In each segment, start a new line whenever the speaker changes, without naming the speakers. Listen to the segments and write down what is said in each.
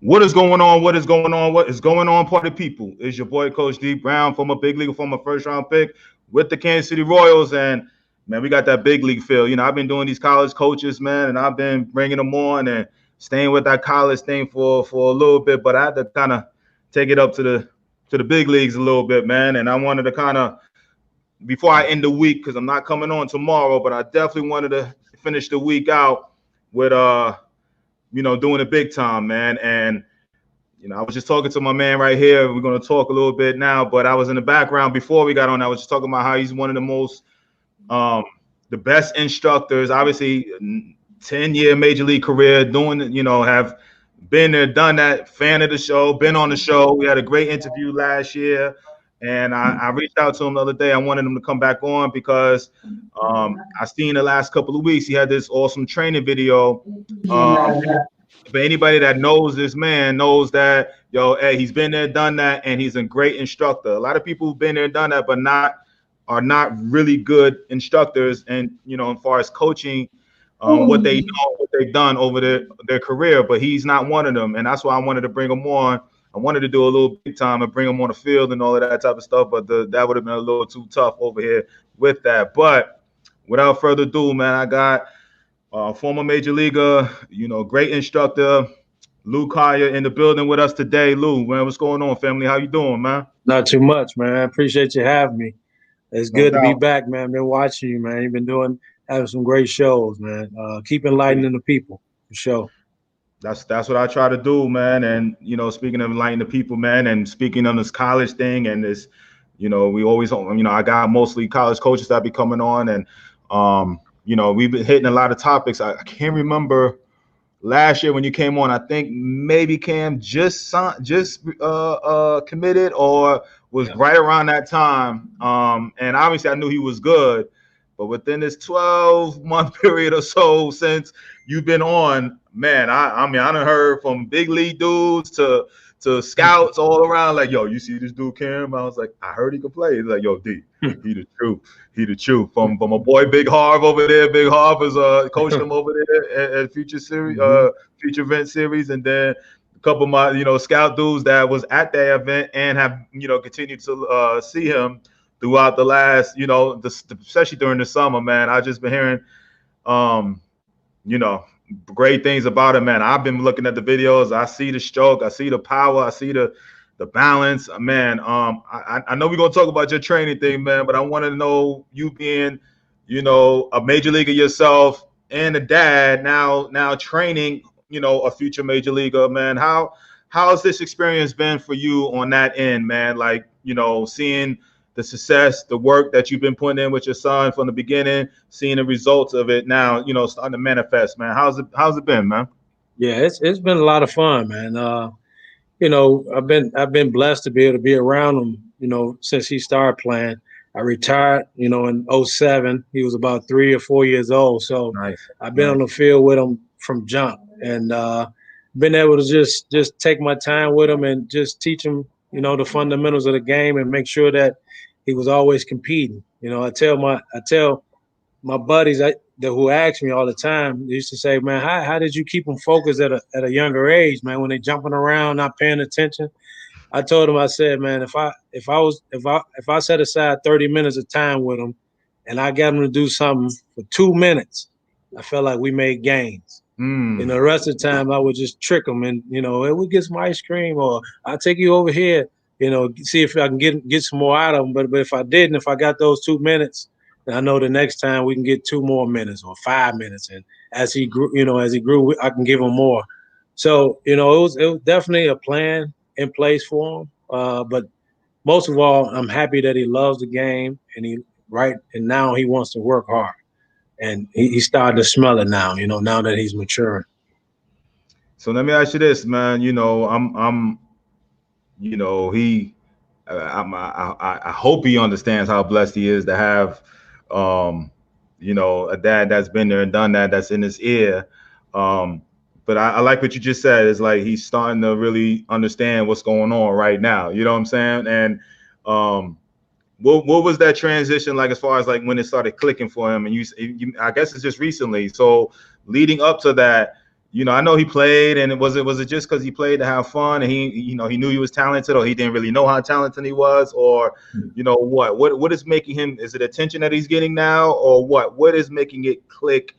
What is going on? What is going on? What is going on, party people? It's your boy, Coach D Brown, former big league, former first round pick with the Kansas City Royals. And man, we got that big league feel. I've been doing these college coaches, man, and I've been bringing them on and staying with that college thing for a little bit. But I had to kind of take it up to the big leagues a little bit, man. And I wanted to kind of before I end the week, because I'm not coming on tomorrow, but I definitely wanted to finish the week out with doing it big time, man. And I was just talking to my man right here. We're going to talk a little bit now, but I was in the background before we got on. I was just talking about how he's one of the most, the best instructors. Obviously, 10-year major league career, doing, have been there, done that. Fan of the show, been on the show. We had a great interview last year, and I reached out to him the other day. I wanted him to come back on because I seen the last couple of weeks he had this awesome training video. But anybody that knows this man knows that, hey, he's been there, done that, and he's a great instructor. A lot of people who've been there, done that, but are not really good instructors. And, as far as coaching, what they know, what they've done over their career, but he's not one of them. And that's why I wanted to bring him on. I wanted to do a little big time and bring him on the field and all of that type of stuff, but that would have been a little too tough over here with that. But without further ado, man, I got former major leaguer, great instructor, Lou Collier in the building with us today. Lou, man, what's going on, family? How you doing, man?
Not too much, man. I appreciate you having me. It's good to be back, man. Been watching you, man. You've been having some great shows, man. Keep enlightening the people, for sure.
That's what I try to do, man. And speaking of enlightening the people, man, and speaking on this college thing and this, we always, I got mostly college coaches that be coming on, and we've been hitting a lot of topics. I can't remember last year when you came on. I think maybe Cam just committed or was right around that time. And obviously I knew he was good, but within this 12-month period or so since you've been on, man, I done heard from big league dudes to scouts all around, like, yo, you see this dude Cam? I was like, I heard he could play. He's like, yo, D, he the truth. He the truth. From my boy Big Harv over there. Big Harv is coached him over there at Future Series, Future Event Series, and then a couple of my scout dudes that was at that event and have continued to see him throughout the last especially during the summer, man. I just been hearing great things about him, man. I've been looking at the videos. I see the stroke. I see the power. I see the balance, man. I know we're gonna talk about your training thing, man, but I want to know, you being, a major leaguer yourself and a dad now training, a future major leaguer, man. How has this experience been for you on that end, man? Like, seeing the success, the work that you've been putting in with your son from the beginning, seeing the results of it now, starting to manifest, man. How's it been, man?
Yeah, it's been a lot of fun, man. I've been blessed to be able to be around him, since he started playing. I retired, in 07. He was about 3 or 4 years old. So nice. I've been on the field with him from jump, and been able to just take my time with him and just teach him, the fundamentals of the game and make sure that he was always competing. I tell my buddies who ask me all the time, they used to say, man, how did you keep them focused at a younger age, man, when they jumping around, not paying attention? I told him, I said, man, if I set aside 30 minutes of time with them and I got them to do something for 2 minutes, I felt like we made gains. The rest of the time I would just trick them and, we'll get some ice cream, or I'll take you over here, see if I can get some more out of them. But if I didn't, if I got those 2 minutes, I know the next time we can get 2 more minutes or 5 minutes. And as he grew, I can give him more. So, it was definitely a plan in place for him. But most of all, I'm happy that he loves the game and now he wants to work hard. And he's starting to smell it now, now that he's maturing.
So let me ask you this, man. I hope he understands how blessed he is to have a dad that's been there and done that, that's in his ear. But I like what you just said. It's like he's starting to really understand what's going on right now. You know what I'm saying? And what was that transition like, as far as like when it started clicking for him? And you I guess it's just recently. So leading up to that, I know he played, and was it just because he played to have fun, and he knew he was talented, or he didn't really know how talented he was, or what is making him? Is it attention that he's getting now, or what? What is making it click?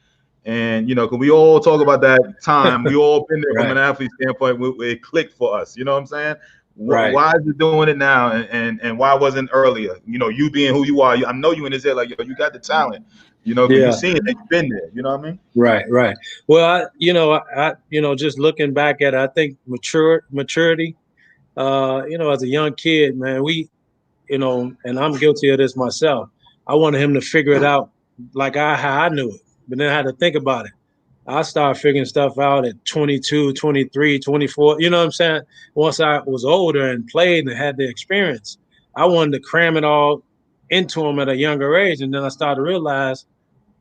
And because we all talk about that time, we all been there from
Right.
an athlete standpoint. It clicked for us. You know what I'm saying?
Right.
Why is it doing it now, and why wasn't earlier? You being who you are, I know you in his head like, yo, you got the talent. Because you seen it, you've been there. You know what I mean?
Right. Well, just looking back at it, I think maturity. As a young kid, man, and I'm guilty of this myself. I wanted him to figure it out like how I knew it, but then I had to think about it. I started figuring stuff out at 22, 23, 24. You know what I'm saying? Once I was older and played and had the experience, I wanted to cram it all into him at a younger age. And then I started to realize,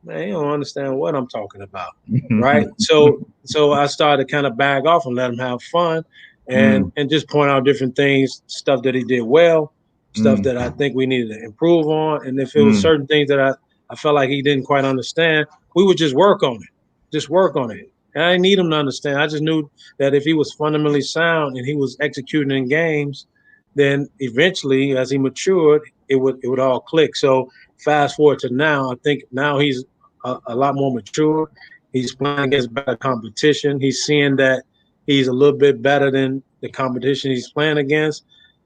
man, you don't understand what I'm talking about, right? So I started to kind of bag off and let him have fun and just point out different things, stuff that he did well, stuff that I think we needed to improve on. And if it was certain things that I felt like he didn't quite understand, we would just work on it. And I didn't need him to understand. I just knew that if he was fundamentally sound and he was executing in games, then eventually, as he matured, it would all click. So fast forward to now, I think now he's a lot more mature. He's playing against better competition. He's seeing that he's a little bit better than the competition he's playing against.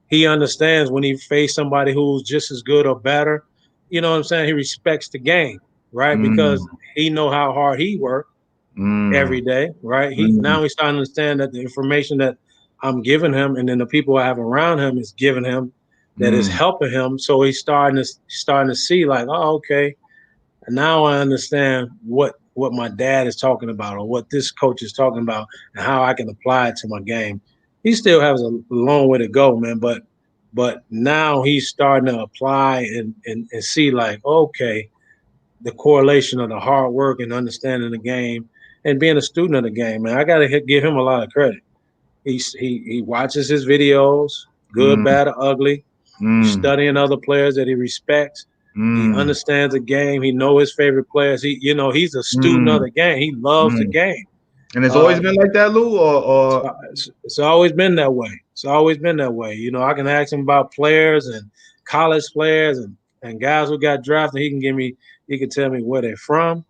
He understands when he faces somebody who's just as good or better. You know what I'm saying? He respects the game, right? Because he know how hard he worked every day, right? Now he's starting to understand that the information that I'm giving him and then the people I have around him is giving him that is helping him. So he's starting to see like, oh, okay. And now I understand what my dad is talking about or what this coach is talking about and how I can apply it to my game. He still has a long way to go, man, but now he's starting to apply and see like, okay, the correlation of the hard work and understanding the game and being a student of the game, man. I got to give him a lot of credit. He watches his videos, good, bad, or ugly. He's studying other players that he respects. He understands the game. He knows his favorite players. He's a student of the game. He loves the game.
And it's always been like that, Lou, or
it's always been that way. It's always been that way. I can ask him about players and college players and guys who got drafted. He can tell me where they're from,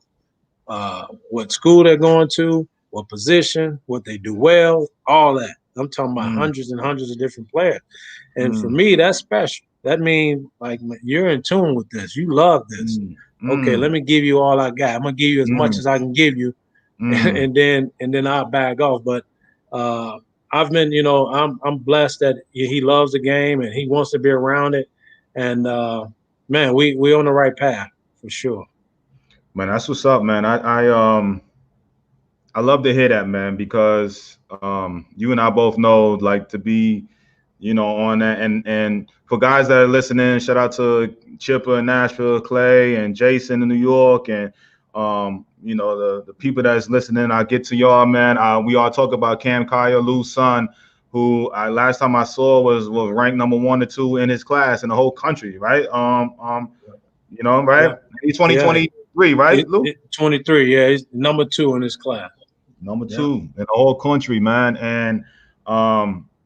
what school they're going to, what position, what they do well, all that. I'm talking about hundreds and hundreds of different players. And for me, that's special. That means like you're in tune with this. You love this. Okay, let me give you all I got. I'm gonna give you as much as I can give you, and then I'll back off. But I've been, I'm blessed that he loves the game and he wants to be around it. And man, we on the right path for sure.
Man, that's what's up, man. I love to hear that, man, because you and I both know, like, to be, on that, and for guys that are listening, shout out to Chipper in Nashville, Clay, and Jason in New York, and the people that's listening. I'll get to y'all, man. We all talk about Cam Collier, Lou's son, who last time I saw was ranked number 1 or 2 in his class in the whole country, right? Right?
Yeah.
He's 2023, right, Lou?
23, yeah. He's number 2 in his class.
Number 2 in the whole country, man. And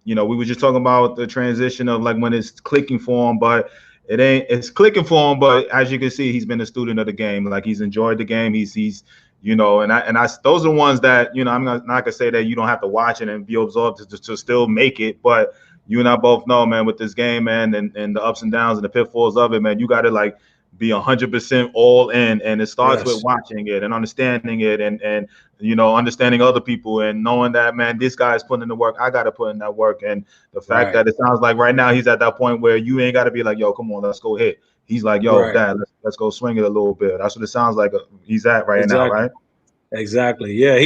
we were just talking about the transition of like when it's clicking for him, but it's clicking for him. But as you can see, he's been a student of the game. Like, he's enjoyed the game. He's and those are the ones that, I'm not gonna say that you don't have to watch it and be absorbed to still make it, but you and I both know, man, with this game, man, and the ups and downs and the pitfalls of it, man, you got to like be 100% all in, and it starts with watching it and understanding it, and understanding other people and knowing that, man, this guy's putting in the work. I got to put in that work, and the fact that it sounds like right now he's at that point where you ain't got to be like, yo, come on, let's go hit. He's like, yo, Dad, let's go swing it a little bit. That's what it sounds like he's at right now, right?
Exactly. Yeah,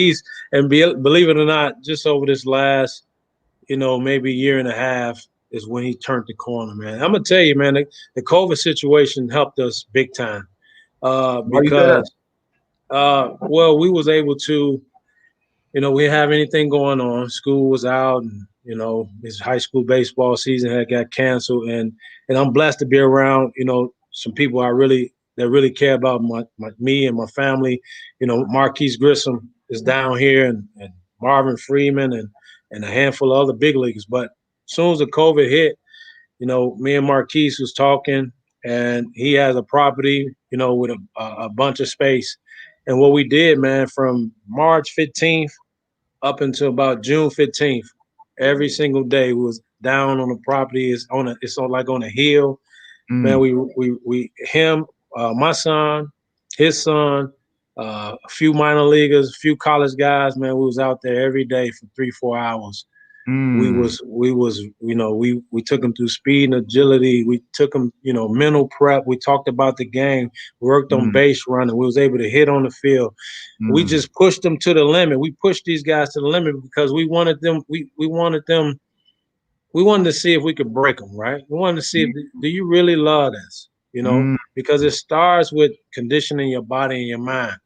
believe it or not, just over this last, maybe year and a half is when he turned the corner, man. I'm gonna tell you, man, the COVID situation helped us big time because, well, we was able to, we didn't have anything going on. School was out, and his high school baseball season had got canceled, and I'm blessed to be around, some people that really care about me and my family. Marquise Grissom is down here, and Marvin Freeman and a handful of other big leaguers. But as soon as the COVID hit, me and Marquise was talking, and he has a property, with a bunch of space. And what we did, man, from March 15th up until about June 15th, every single day we was down on the property. It's on a hill. Man, him, my son, his son, a few minor leaguers, a few college guys, man, we was out there every day for 3-4 hours. We took them through speed and agility. We took them, mental prep. We talked about the game. We worked on base running. We was able to hit on the field. We just pushed them to the limit. We pushed these guys to the limit because we wanted them. We wanted to see if we could break them, right? We wanted to see do you really love this? Because it starts with conditioning your body and your mind.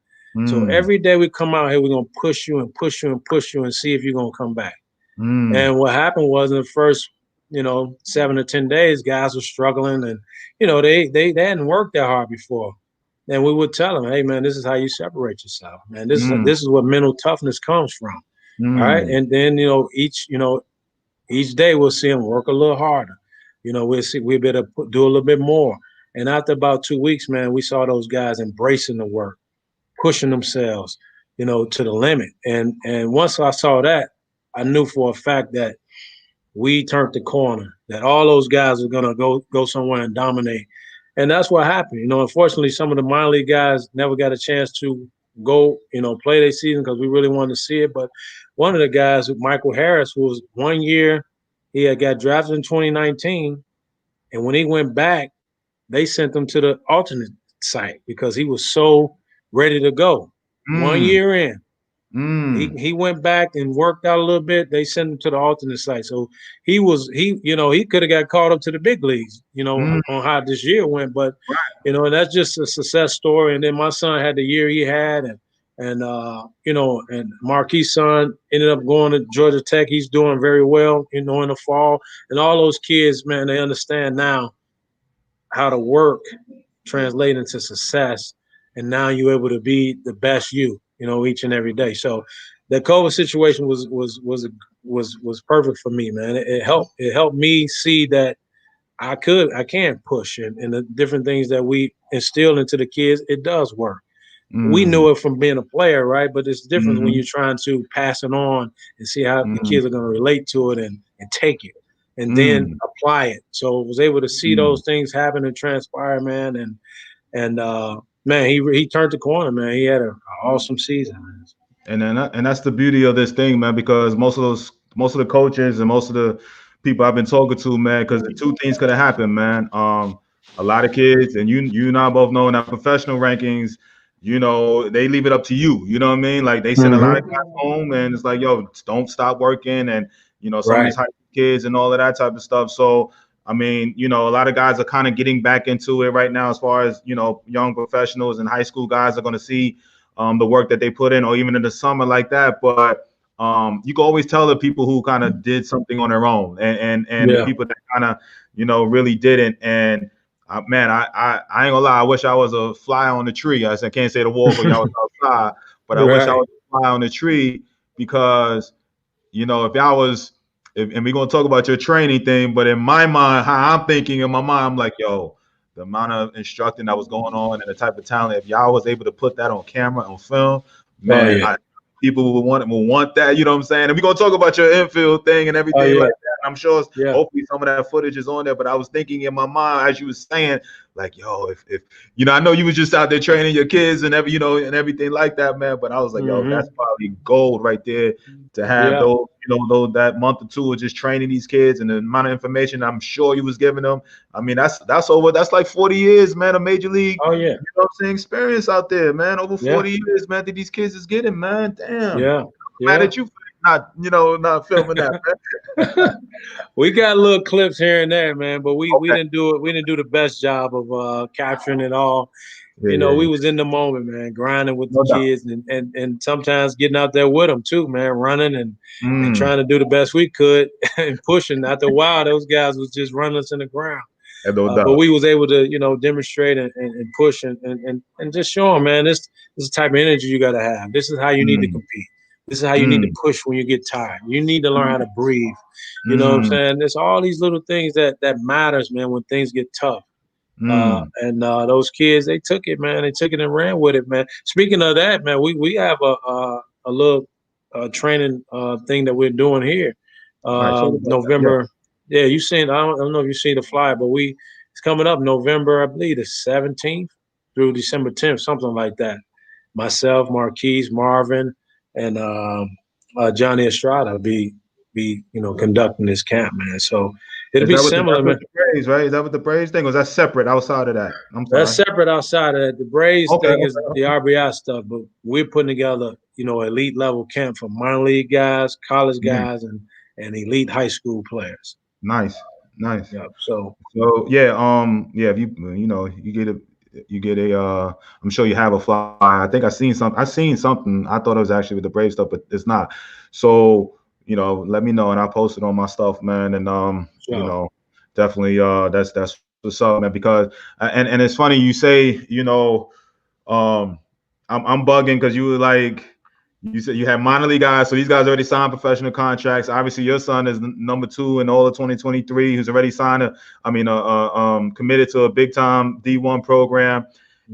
So every day we come out here, we're gonna push you and push you and push you and see if you're gonna come back. And what happened was in the first, 7 to 10 days, guys were struggling, and they hadn't worked that hard before. And we would tell them, hey man, this is how you separate yourself, man. This is what mental toughness comes from. All right. And then each day we'll see them work a little harder. We'll be able to do a little bit more. And after about 2 weeks, man, we saw those guys embracing the work, pushing themselves, to the limit. And once I saw that, I knew for a fact that we turned the corner, that all those guys are gonna go somewhere and dominate. And that's what happened. Unfortunately, some of the minor league guys never got a chance to go, play their season because we really wanted to see it. But one of the guys, Michael Harris, who was 1 year, he had got drafted in 2019, and when he went back, they sent him to the alternate site because he was so ready to go. 1 year in. He went back and worked out a little bit. They sent him to the alternate site. So he could have got caught up to the big leagues, on how this year went. But, and that's just a success story. And then my son had the year he had, and Marquis' son ended up going to Georgia Tech. He's doing very well, in the fall. And all those kids, man, they understand now how to work translate into success. And now you're able to be the best you, each and every day. So the COVID situation was perfect for me, man. It helped me see that I can push, and the different things that we instill into the kids, it does work. We knew it from being a player, right? But it's different when you're trying to pass it on and see how the kids are going to relate to it and take it and then apply it. So I was able to see those things happen and transpire, man. And man, he turned the corner, man. He had an awesome season, man.
And that's the beauty of this thing, man, because most of the coaches and most of the people I've been talking to, man, because the two things could have happened, man. A lot of kids, and you and I both know in our professional rankings, they leave it up to you. You know what I mean? Like they send a lot of guys home, and it's like, yo, don't stop working, and some of these high school kids and all of that type of stuff. So I mean, a lot of guys are kind of getting back into it right now, as far as young professionals and high school guys are going to see the work that they put in, or even in the summer like that. But you can always tell the people who kind of did something on their own, and the people that kind of really didn't. And man, I ain't gonna lie, I wish I was a fly on the tree. I can't say the wall because y'all was outside, but I wish I was a fly on the tree, because if y'all was, and we're gonna talk about your training thing, but in my mind, how I'm thinking in my mind, I'm like, yo, the amount of instructing that was going on and the type of talent, if y'all was able to put that on camera, on film, man, people will want that, you know what I'm saying? And we're gonna talk about your infield thing and everything like that. I'm sure hopefully some of that footage is on there, but I was thinking in my mind as you was saying, like, yo, if I know you was just out there training your kids and and everything like that, man. But I was like, yo, that's probably gold right there to have those, that month or two of just training these kids, and the amount of information I'm sure you was giving them. I mean, that's like 40 years, man, of major league.
Oh yeah,
you know what I'm saying, experience out there, man. Over 40 years, man, that these kids is getting, man. Damn.
Yeah.
Mad at you for not filming that, man.
We got little clips here and there, man, but we didn't do it. We didn't do the best job of capturing it all. We was in the moment, man, grinding with the kids, and sometimes getting out there with them too, man, running and trying to do the best we could and pushing. After a while, those guys was just running us in the ground.
No
But
doubt.
we was able to, demonstrate and push and just show them, man, this is the type of energy you got to have. This is how you need to
Mm,
compete. This is how you need to
mm,
push when you get tired. You need to learn how to breathe. You know what I'm
mm,
saying? There's all these little things that matters, man, when things get tough.
mm.
And those kids, they took it, man. They took it and ran with it, man. Speaking of that, man, we have a little training thing that we're doing here.
All right, talk about that. Yeah.
November. Yeah, you seen? I don't know if you seen the flyer, but it's coming up November, I believe, the 17th through December 10th, something like that. Myself, Marquise, Marvin, and Johnny Estrada be conducting this camp, man. So it'll
Is
be
that what
similar,
that's
man.
what the Braves, right? Is that what the Braves thing? Or is that separate outside of that? I'm
That's
sorry.
separate outside of that. The Braves
Okay,
thing is
okay,
the
okay.
RBI stuff, but we're putting together, elite level camp for minor league guys, college
Mm,
guys, and elite high school players.
nice, nice.
Yeah. So
So yeah, yeah, if you get a I'm sure you have a flyer. I think I seen something. I thought it was actually with the Brave stuff, but it's not. So, let me know and I'll post it on my stuff, man. And
sure.
definitely that's what's up, man, because and it's funny you say, um, I'm bugging because you were like, you said you had minor league guys, so these guys already signed professional contracts. Obviously, your son is number 2 in all of 2023, who's already signed committed to a big time D1 program.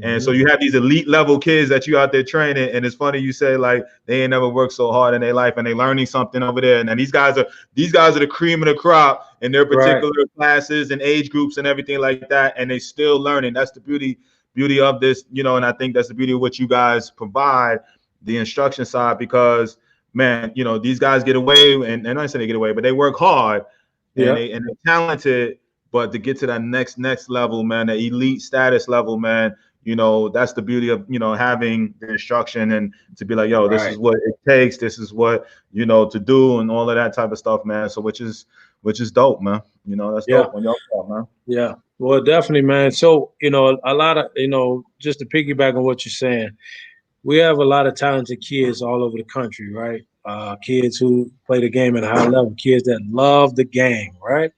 And so
Mm-hmm.
you have these elite level kids that you out there training, and it's funny you say like they ain't never worked so hard in their life, and they learning something over there. And these guys are the cream of the crop in their
Right.
particular classes and age groups and everything like that, and they still learning. That's the beauty of this, and I think that's the beauty of what you guys provide, the instruction side, because man, these guys get away, and I say they get away, but they work hard and
Yeah.
they're talented, but to get to that next level, man, the elite status level, man, that's the beauty of having the instruction and to be like, yo, this is
Right.
what it takes, this is what to do, and all of that type of stuff, man. So which is dope, man. That's
Yeah.
dope on your part, man.
Yeah. Well, definitely, man. So, a lot of, just to piggyback on what you're saying, we have a lot of talented kids all over the country, right? Kids who play the game at a high level, kids that love the game, right?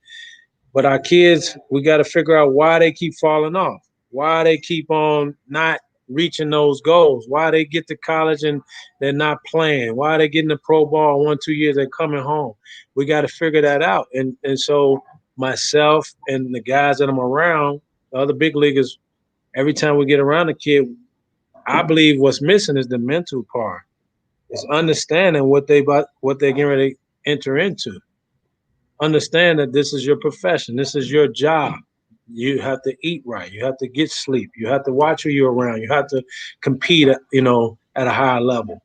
But our kids, we got to figure out why they keep falling off, why they keep on not reaching those goals, why they get to college and they're not playing, why they getting the pro ball 1-2 years, they're coming home. We got to figure that out. And so myself and the guys that I'm around, the other big leaguers, every time we get around a kid, I believe what's missing is the mental part. It's understanding what they're getting ready to enter into. Understand that this is your profession. This is your job. You have to eat right. You have to get sleep. You have to watch who you're around. You have to compete, at a higher level.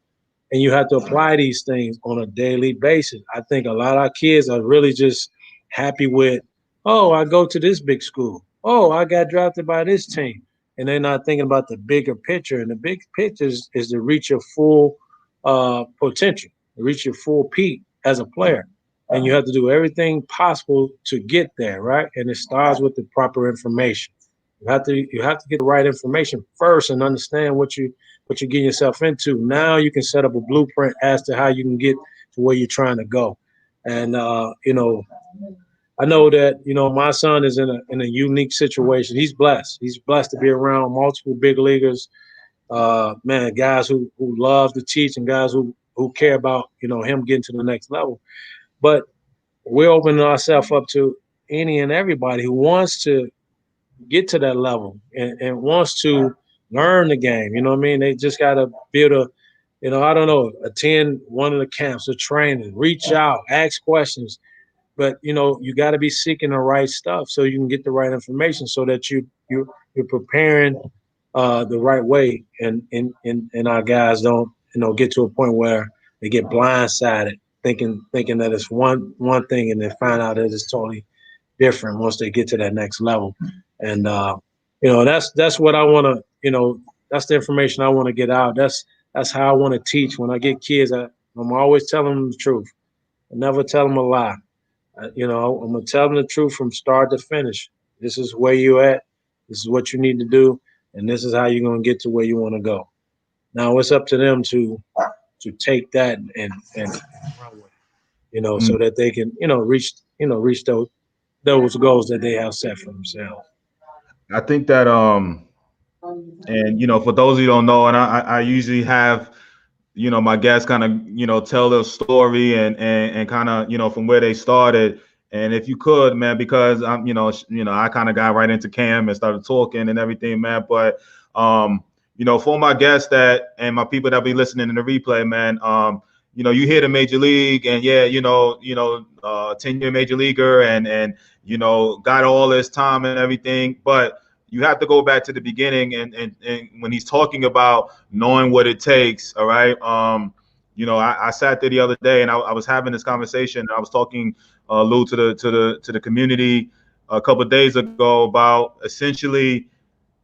And you have to apply these things on a daily basis. I think a lot of our kids are really just happy with, oh, I go to this big school. Oh, I got drafted by this team. And they're not thinking about the bigger picture. And the big picture is to reach your full potential, reach your full peak as a player. And you have to do everything possible to get there, right? And it starts with the proper information. You have to get the right information first and understand what you're getting yourself into. Now you can set up a blueprint as to how you can get to where you're trying to go. And I know that my son is in a unique situation. He's blessed. He's blessed to be around multiple big leaguers, man, guys who love to teach and guys who care about him getting to the next level. But we're opening ourselves up to any and everybody who wants to get to that level and wants to learn the game. You know what I mean? They just got to be able to, I don't know, attend one of the camps or training, reach out, ask questions. But you got to be seeking the right stuff so you can get the right information so that you're preparing the right way, and our guys don't get to a point where they get blindsided thinking that it's one thing and then find out that it's totally different once they get to that next level. And that's what I want to, that's the information I want to get out. That's how I want to teach. When I get kids, I'm always telling them the truth. I never tell them a lie. I'm gonna tell them the truth from start to finish. This is where you at. This is what you need to do, and this is how you're gonna get to where you want to go. Now it's up to them to take that and run with it, so
Mm,
that they can reach those those goals that they have set for themselves.
I think that and for those of you who don't know, and I usually have my guests kind of tell their story and kind of from where they started. And if you could, man, because I'm I kind of got right into Cam and started talking and everything, man. But for my guests that and my people that be listening in the replay, man, you hear the major league and 10-year major leaguer and got all this time and everything, but you have to go back to the beginning and when he's talking about knowing what it takes. All right. I sat there the other day and I was having this conversation. And I was talking, Lou, to the community a couple of days ago about essentially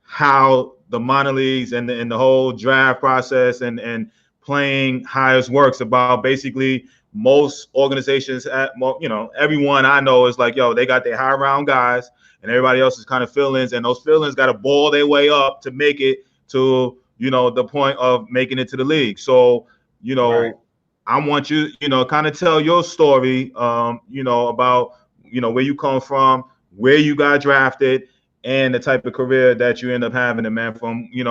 how the minor leagues and the whole draft process and playing highest works. About basically most organizations everyone I know is like, yo, they got their high round guys and everybody else is kind of fill-ins, and those fill-ins got to ball their way up to make it to the point of making it to the league. So right. I want you kind of tell your story about where you come from, where you got drafted, and the type of career that you end up having. And man, from it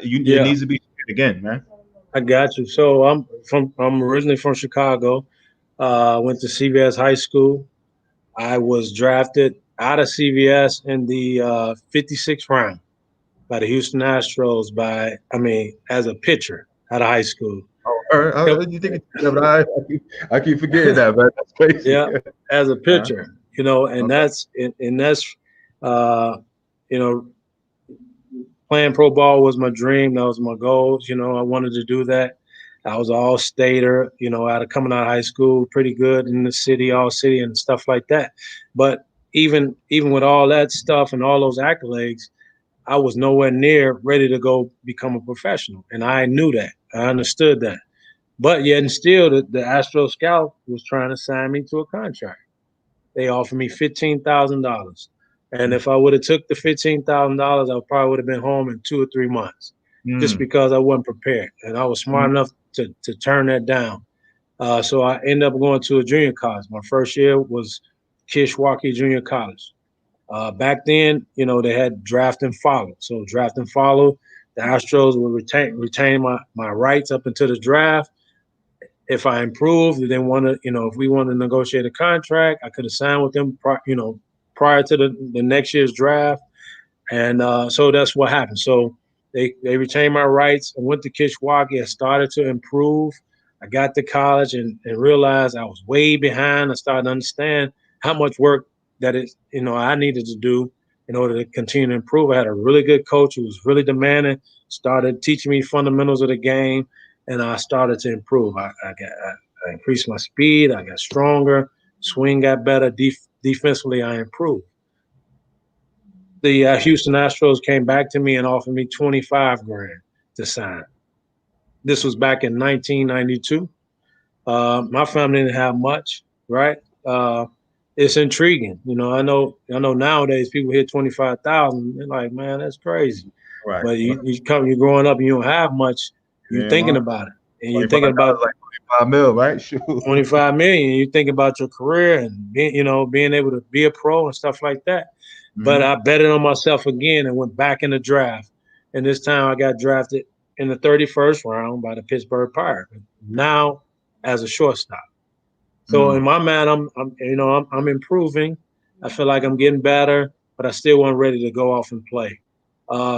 needs to be again, man.
I got you. So I'm originally from Chicago. Went to CVS High School. I was drafted out of CVS in the 56th round by the Houston Astros as a pitcher out of high school.
You think I keep forgetting that, man. That's crazy.
Yeah, as a pitcher, and that's playing pro ball was my dream. That was my goal. I wanted to do that. I was all stater, coming out of high school, pretty good in the city, all city and stuff like that. But even with all that stuff and all those accolades, I was nowhere near ready to go become a professional. And I knew that. I understood that. But yet and still, the Astros scout was trying to sign me to a contract. They offered me $15,000. And if I would have took the $15,000, I probably would have been home in 2 or 3 months. Just because I wasn't prepared. And I was smart enough to turn that down. So I ended up going to a junior college. My first year was Kishwaukee Junior College. Back then, they had draft and follow. So draft and follow, the Astros would retain my rights up until the draft. If I improved, they want to, if we want to negotiate a contract, I could have signed with them, prior to the next year's draft. And so that's what happened. So they retained my rights. I went to Kishwaukee. I started to improve. I got to college and realized I was way behind. I started to understand how much work that I needed to do in order to continue to improve. I had a really good coach who was really demanding, started teaching me fundamentals of the game, and I started to improve. I increased my speed. I got stronger. Swing got better. Defensively, I improved. The Houston Astros came back to me and offered me $25,000 to sign. This was back in 1992. My family didn't have much, right? It's intriguing. I know nowadays people hear 25,000, they're like, man, that's crazy.
Right.
But you're growing up and you don't have much. You're thinking about it, and you're thinking about
like 25 mil, right? Shoot.
25 million. You think about your career and being able to be a pro and stuff like that. But I betted on myself again and went back in the draft. And this time I got drafted in the 31st round by the Pittsburgh Pirates. Now as a shortstop. So in my mind, I'm improving. I feel like I'm getting better, but I still wasn't ready to go off and play.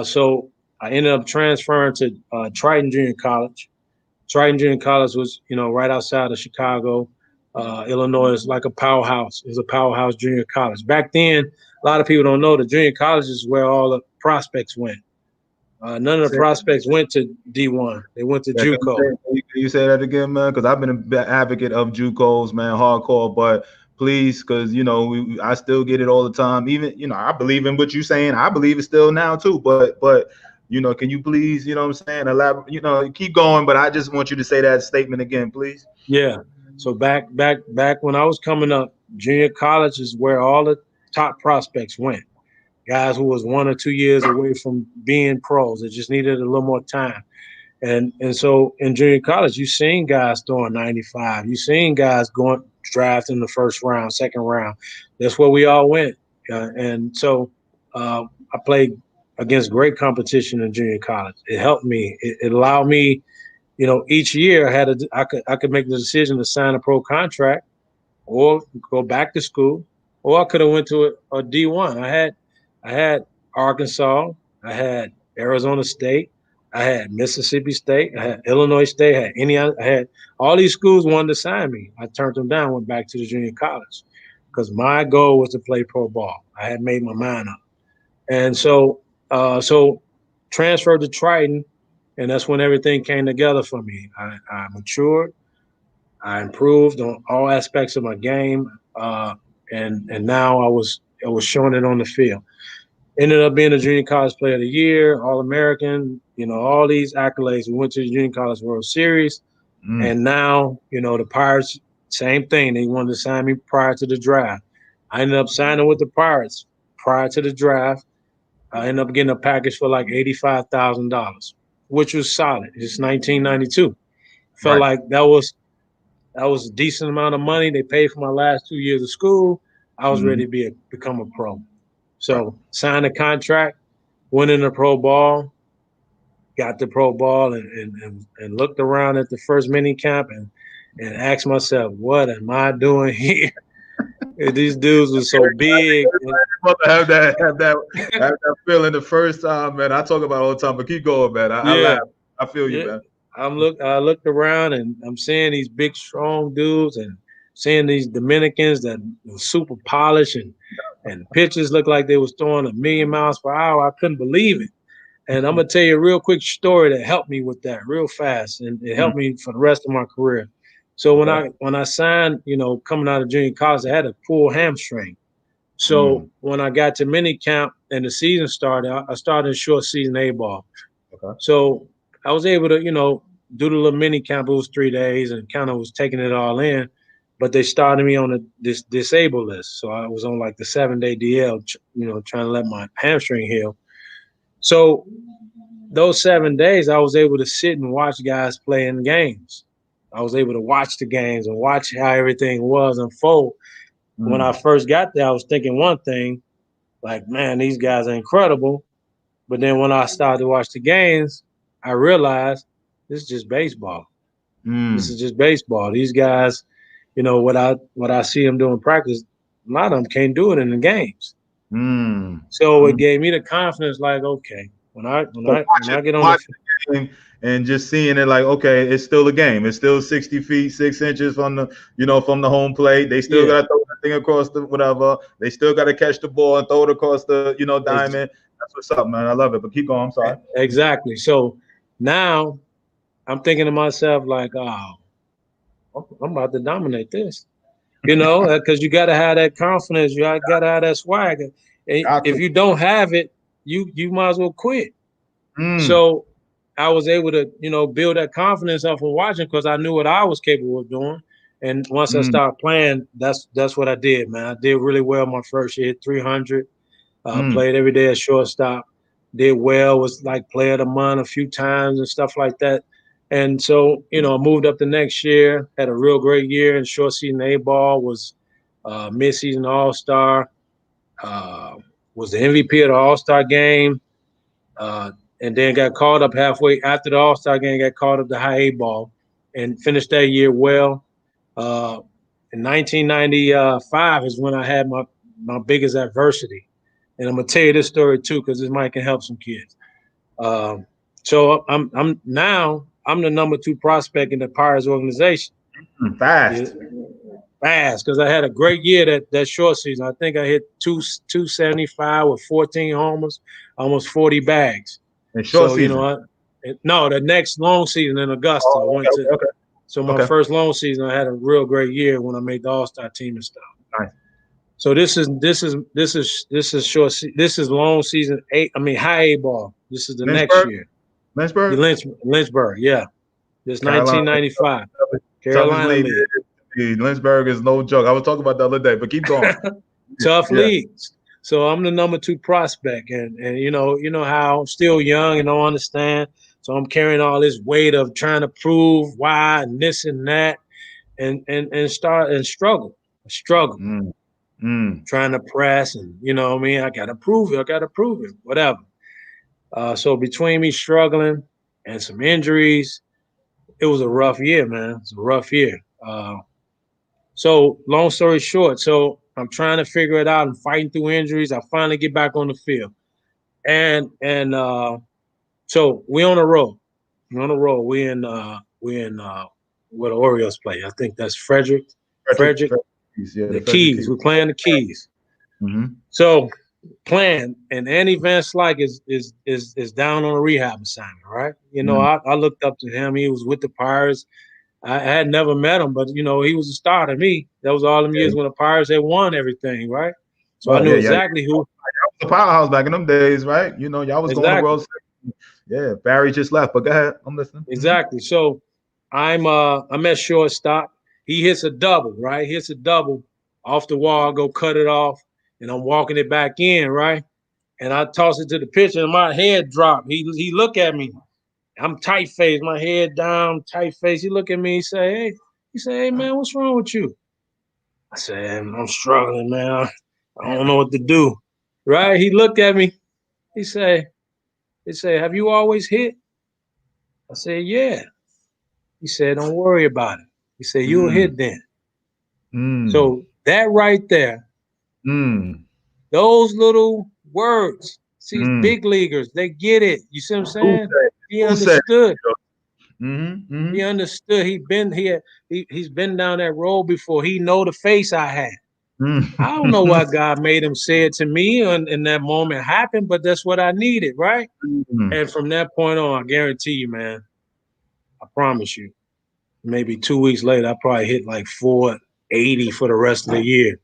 So I ended up transferring to Triton Junior College. Triton Junior College was, right outside of Chicago, Illinois. Is like a powerhouse. It's a powerhouse junior college. Back then, a lot of people don't know the junior colleges is where all the prospects went. None of the prospects went to D1. They went to JUCO.
Can you say that again, man? Because I've been an advocate of JUCOs, man, hardcore. But please, because I still get it all the time. Even I believe in what you're saying. I believe it still now too. But can you please, what I'm saying, elaborate? Keep going. But I just want you to say that statement again, please.
Yeah. So back when I was coming up, junior college is where all the top prospects went. Guys who was 1 or 2 years away from being pros. They just needed a little more time. And so in junior college, you've seen guys throwing 95. You've seen guys draft in the first round, second round. That's where we all went. And so I played against great competition in junior college. It helped me. It allowed me, each year I could make the decision to sign a pro contract or go back to school, or I could have went to a D1. I had Arkansas, I had Arizona State, I had Mississippi State, I had Illinois State, I had all these schools wanted to sign me. I turned them down, went back to the junior college because my goal was to play pro ball. I had made my mind up, and so transferred to Triton, and that's when everything came together for me. I matured. I improved on all aspects of my game, and now I was showing it on the field. Ended up being a junior college player of the year, All American, all these accolades. We went to the Junior College World Series, and now the Pirates, same thing. They wanted to sign me prior to the draft. I ended up signing with the Pirates prior to the draft. I ended up getting a package for like $85,000, which was solid. It's 1992. Felt like that was a decent amount of money. They paid for my last 2 years of school. I was ready to become a pro. So signed a contract, went in the pro ball, got the pro ball, and looked around at the first mini camp and asked myself, what am I doing here? These dudes were so big.
Have that feeling the first time, man. I talk about it all the time, but keep going, man. I laugh. I feel you, man.
I looked around and I'm seeing these big, strong dudes and seeing these Dominicans that were super polished and pitches looked like they was throwing 1,000,000 miles per hour. I couldn't believe it. And I'm gonna tell you a real quick story that helped me with that real fast, and it helped me for the rest of my career. So when I signed, coming out of junior college, I had a pulled hamstring. So when I got to mini camp and the season started, I started short season A ball. So I was able to, do the little mini camp. It was 3 days and kind of was taking it all in. But they started me on this disabled list. So I was on like the 7-day DL, trying to let my hamstring heal. So those 7 days, I was able to sit and watch guys play in games. I was able to watch the games and watch how everything was unfold. When I first got there, I was thinking one thing, like, man, these guys are incredible. But then when I started to watch the games, I realized this is just baseball. This is just baseball. These guys, what I see them doing in practice, a lot of them can't do it in the games. So it gave me the confidence, like, okay, when I get on the
game and just seeing it like, okay, it's still a game. It's still 60 feet, 6 inches from the home plate. They still got to throw the thing across the whatever. They still got to catch the ball and throw it across the, diamond. That's what's up, man. I love it. But keep going. I'm sorry.
Exactly. So now I'm thinking to myself, like, oh, I'm about to dominate this. Because you got to have that confidence. You got to have that swag. And if you don't have it, you might as well quit. So I was able to, build that confidence up from watching because I knew what I was capable of doing. And once I started playing, that's what I did, man. I did really well my first year, hit 300. Played every day at shortstop. Did well, was like player of the month a few times and stuff like that. And so, I moved up the next year, had a real great year in short season A ball, was mid-season All-Star, was the MVP of the All-Star game, and then got called up halfway after the All-Star game, got called up to high A ball and finished that year well. In 1995 is when I had my biggest adversity. And I'm gonna tell you this story too, because this might can help some kids. So I'm the number 2 prospect in the Pirates organization.
Fast,
because I had a great year that short season. I think I hit 275 with 14 homers, almost 40 bags.
In short season?
No, the next long season in Augusta. So my first long season, I had a real great year when I made the All-Star team and stuff.
Nice.
So this is short. This is long season high A ball. This is the next year. Lynchburg, yeah. This 1995. Carolina League.
Lynchburg is no joke. I was talking about the other day, but keep going.
Tough leagues. So I'm the number 2 prospect, and you know how I'm still young and don't understand. So I'm carrying all this weight of trying to prove why and this and that. and struggle,
Mm. Mm.
trying to press, and you know what I mean, I gotta prove it, whatever. So between me struggling and some injuries, it was a rough year, man. It's a rough year. So long story short, so I'm trying to figure it out and fighting through injuries. I finally get back on the field, and so we on a roll. We're on a roll. We in where the Orioles play. I think that's Frederick. Frederick.
Yeah,
The
the Frederick
Keys.
Keys.
We're playing the Keys.
Mm-hmm.
So playing, and Andy Van Slyke is down on a rehab assignment, right? You know, I looked up to him. He was with the Pirates. I had never met him, but you know, he was a star to me. That was all them years when the Pirates had won everything, right? So I
Oh
knew
yeah,
exactly who.
Y'all was the powerhouse back in them days, right? You know, y'all was going to
Exactly.
World Series. Yeah, Barry just left, but go ahead. I'm listening.
Exactly. So I'm at shortstop. He hits a double, right? Hits a double off the wall, go cut it off, and I'm walking it back in, right? And I toss it to the pitcher, and my head dropped. He look at me. I'm tight faced, my head down, tight face. He look at me, he say, hey man, what's wrong with you? I said, I'm struggling, man. I don't know what to do. Right? He looked at me. He say, have you always hit? I said, yeah. He said, don't worry about it. He said, you'll hit then.
Mm.
So that right there,
Mm.
those little words, see,
Mm.
big leaguers, they get it. You see what I'm
Who
saying?
said?
He
Who said?
understood.
Mm-hmm. Mm-hmm.
He understood. He's been down that road before. He know the face I had. I don't know why God made him say it to me in that moment happened, but that's what I needed, right? And from that point on, I guarantee you, man, I promise you, maybe 2 weeks later, I probably hit like 480 for the rest of the year.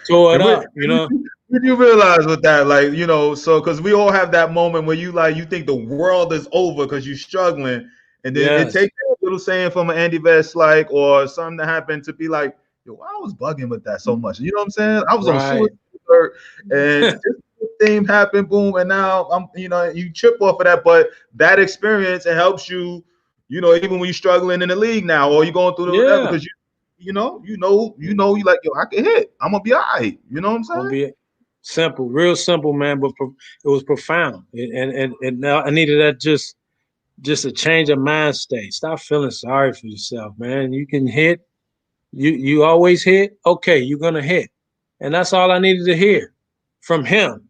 So it
And
up, you know.
when you realize with that, like, you know, so because we all have that moment where you think the world is over because you're struggling, and then it
Yes.
takes a little saying from an Andy Vest like or something that happened to be like, yo, I was bugging with that so much. You know what I'm saying? I was on
Right.
suicide and this thing happened, boom, and now I'm, you know, you trip off of that, but that experience it helps you, you know, even when you're struggling in the league now or you're going through whatever
Yeah.
because you like, yo, I can hit. I'm gonna be all right. You know what I'm
Gonna
saying?
be simple, real simple, man, but it was profound. And now I needed that just a change of mind state. Stop feeling sorry for yourself, man. You can hit. You always hit. Okay, you're gonna hit, and that's all I needed to hear from him,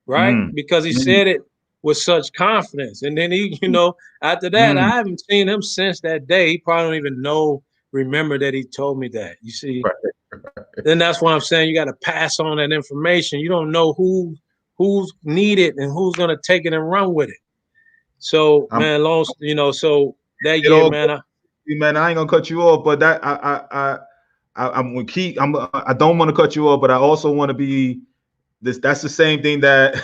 right?
Mm.
Because he
Mm.
said it with such confidence, and then he, you know, after that, I
Mm.
haven't seen him since that day. He probably don't even remember that he told me that. You see, then that's why I'm saying you got to pass on that information. You don't know who's needed and who's gonna take it and run with it. So,
I'm
man, so that
it
year,
all
man,
man. I ain't gonna cut you off, but that I'm gonna keep. I don't want to cut you off, but I also want to be this. That's the same thing that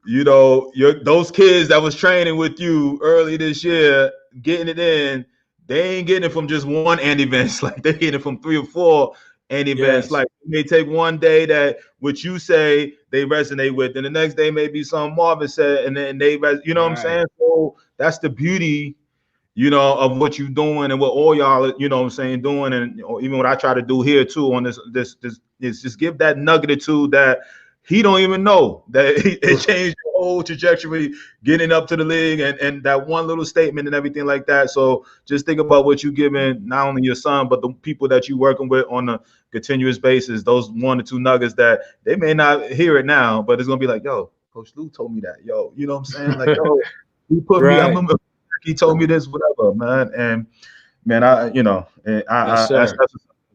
you know. Those kids that was training with you early this year, getting it in. They ain't getting it from just one Andy Vance. Like they're getting it from 3 or 4 Andy Vance.
yes,
Like it may take one day that what you say they resonate with, and the next day maybe some Marvin said, and then you know what I'm
right.
saying? So that's the beauty, you know, of what you're doing and what all y'all, you know what I'm saying, doing. And or even what I try to do here too on this is just give that nugget or two that he don't even know that it changed the whole trajectory getting up to the league and that one little statement and everything like that. So just think about what you're giving not only your son, but the people that you're working with on a continuous basis, those 1 or 2 nuggets that they may not hear it now, but it's going to be like, yo, Coach Lou told me that. Yo, you know what I'm saying? Like, yo, he put me, I
Right.
remember he told me this, whatever, man. And man,
Yes,
that's
sir.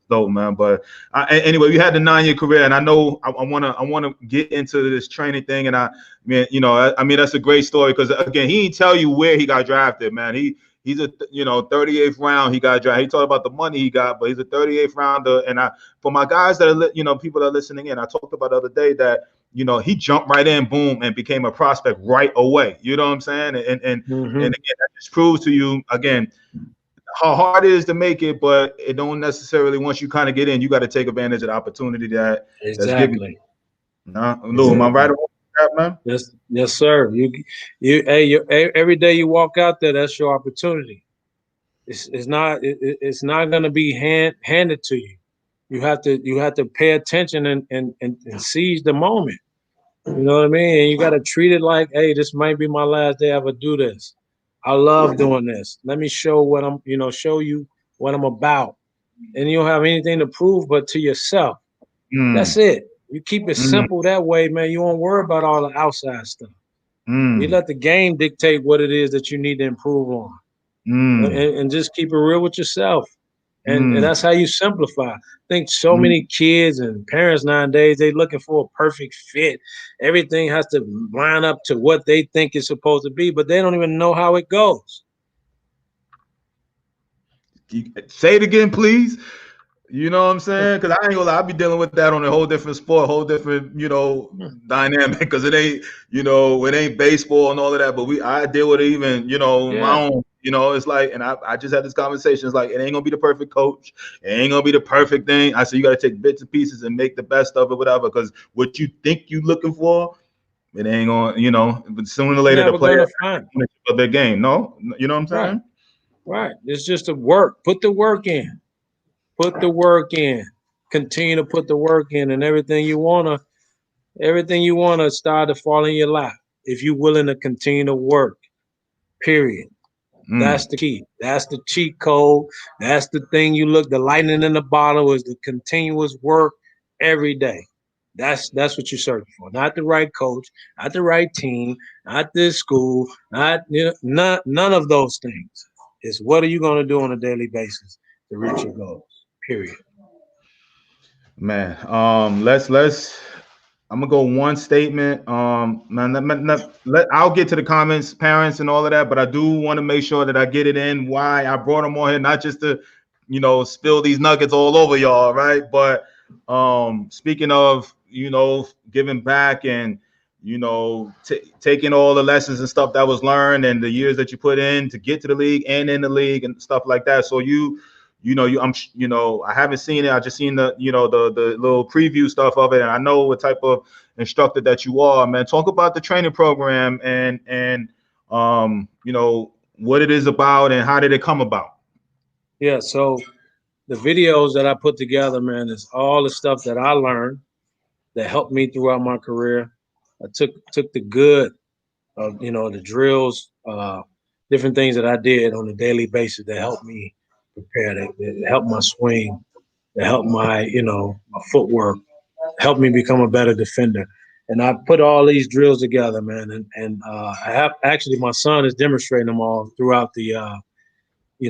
dope, man. But anyway, you had the 9-year career, and I know I wanna get into this training thing, and I mean that's a great story because again, he didn't tell you where he got drafted, man. He's a 38th round he got drafted. He talked about the money he got, but he's a 38th rounder. And for my guys that are people that are listening in, I talked about the other day that he jumped right in, boom, and became a prospect right away. You know what I'm saying? And again, that just proves to you again how hard it is to make it, but it don't necessarily once you kind of get in, you got to take advantage of the opportunity that's given
Exactly.
you. Lou, am I right
Exactly.
about that, man?
Yes, sir. Every day you walk out there, that's your opportunity. It's not going to be handed to you. You have to pay attention and seize the moment. You know what I mean? And you got to treat it like, hey, this might be my last day I ever do this. I love doing this. Let me show what I'm, show you what I'm about. And you don't have anything to prove but to yourself. That's it. You keep it simple that way, man. You won't worry about all the outside stuff. You let the game dictate what it is that you need to improve on. And just keep it real with yourself. And that's how you simplify. I think so many kids and parents nowadays, they looking for a perfect fit. Everything has to line up to what they think it's supposed to be, but they don't even know how it goes.
Say it again, please. You know what I'm saying? Because I ain't gonna lie, I'll be dealing with that on a whole different sport, whole different, dynamic. Because it ain't, it ain't baseball and all of that. But I deal with it even, my own. It's like, and I just had this conversation. It's like, it ain't gonna be the perfect coach. It ain't gonna be the perfect thing. I said, you got to take bits and pieces and make the best of it, whatever. Because what you think you looking for, it ain't gonna, but sooner or later the player of their game. No, you know what I'm saying?
Right. It's just the work. Put the work in. Put the work in. Continue to put the work in, and everything you wanna start to fall in your lap if you're willing to continue to work. Period. That's the key. That's the cheat code. That's the thing the lightning in the bottle is the continuous work every day. That's what you're searching for. Not the right coach, not the right team, not this school, none of those things. It's what are you going to do on a daily basis to reach your goals. Period.
Man, let's. I'm gonna go one statement. I'll get to the comments, parents, and all of that, but I do want to make sure that I get it in. Why I brought them on here, not just to, spill these nuggets all over y'all, right? But speaking of, giving back and taking all the lessons and stuff that was learned and the years that you put in to get to the league and in the league and stuff like that. So I haven't seen it. I just seen the little preview stuff of it, and I know what type of instructor that you are, man. Talk about the training program and what it is about and how did it come about?
Yeah, so the videos that I put together, man, is all the stuff that I learned that helped me throughout my career. I took the good of the drills, different things that I did on a daily basis that helped me prepare, that helped my swing, that helped my my footwork, helped me become a better defender. And I put all these drills together, man, and I have actually my son is demonstrating them all throughout the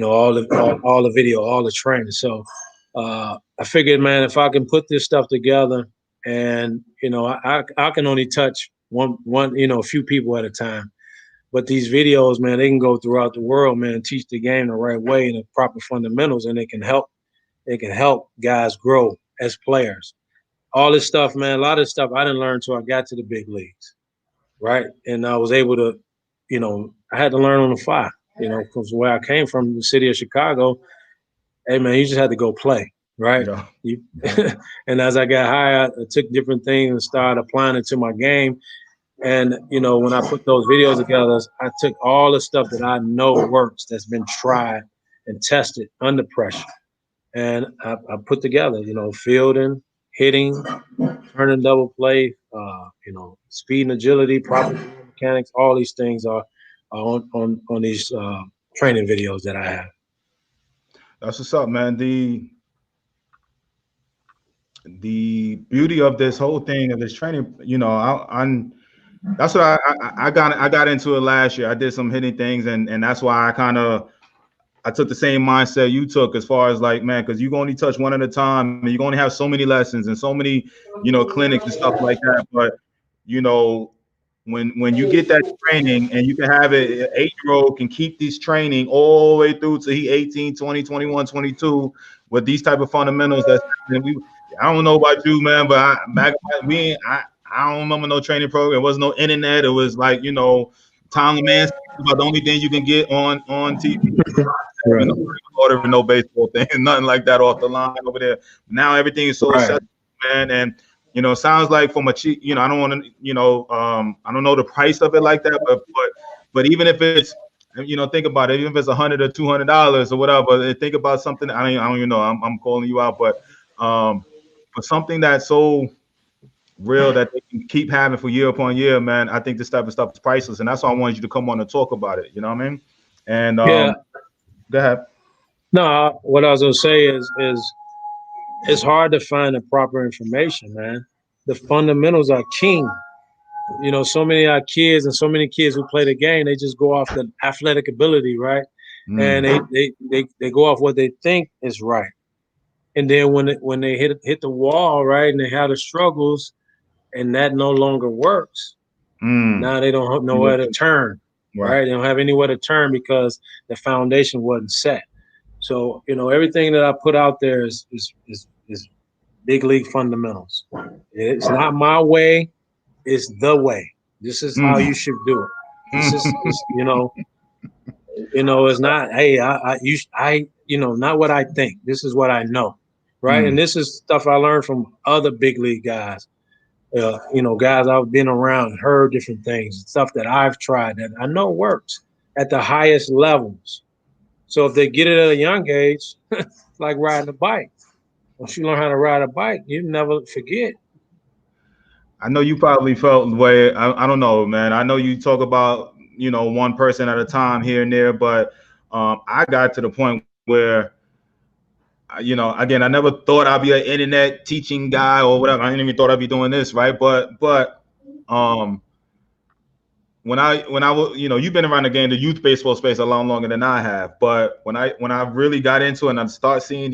all the video, all the training. So I figured, man, if I can put this stuff together, and I can only touch one a few people at a time, but these videos, man, they can go throughout the world, man, teach the game the right way and the proper fundamentals, and it can help guys grow as players. All this stuff, man, a lot of stuff I didn't learn until I got to the big leagues, right? And I was able to, I had to learn on the fly, because where I came from, the city of Chicago, hey, man, you just had to go play, right? Yeah. And as I got higher, I took different things and started applying it to my game. And, when I put those videos together, I took all the stuff that I know works, that's been tried and tested under pressure. And I put together, fielding, hitting, turning double play, speed and agility, proper mechanics, all these things are on these training videos that I have.
That's what's up, man. The beauty of this whole thing of this training, that's what I got into it last year. I did some hitting things, and that's why I took the same mindset you took as far as like, man, because you can only touch one at a time, and you can only have so many lessons and so many, clinics and stuff like that. But when you get that training and you can have it, an 8-year-old can keep this training all the way through to he 18, 20, 21, 22 with these type of fundamentals. I don't know about you, man, but I don't remember no training program. There was no internet. It was like, Tom Man's about the only thing you can get on TV. Right. Ordering no baseball thing, nothing like that off the line over there. Now everything is so accessible, man. And it sounds like from a cheap, I don't want to, I don't know the price of it like that, but even if it's think about it. Even if it's $100 or $200 or whatever, think about something. I don't even know. I'm calling you out, but for something that's so real that they can keep having for year upon year, man, I think this type of stuff is priceless, and that's why I wanted you to come on and talk about it. You know what I mean? And
Yeah.
go ahead.
No, what I was gonna say is it's hard to find the proper information, man. The fundamentals are king. So many of our kids and so many kids who play the game, they just go off the athletic ability, right? And they go off what they think is right. And then when they hit the wall, right, and they have the struggles, and that no longer works, now they don't know where to turn, right? They don't have anywhere to turn because the foundation wasn't set. So everything that I put out there is big league fundamentals. It's not my way; it's the way. This is how you should do it. This is it's not. Hey, not what I think. This is what I know, right? And this is stuff I learned from other big league guys. Guys I've been around, heard different things, stuff that I've tried that I know works at the highest levels. So if they get it at a young age, like riding a bike. Once you learn how to ride a bike, you never forget.
I know you probably felt the way. I don't know, man. I know you talk about one person at a time here and there, but I got to the point where again, I never thought I'd be an internet teaching guy or whatever. I didn't even thought I'd be doing this, right? But when I was, you've been around the game, the youth baseball space a lot longer than I have. But when I really got into it and I start seeing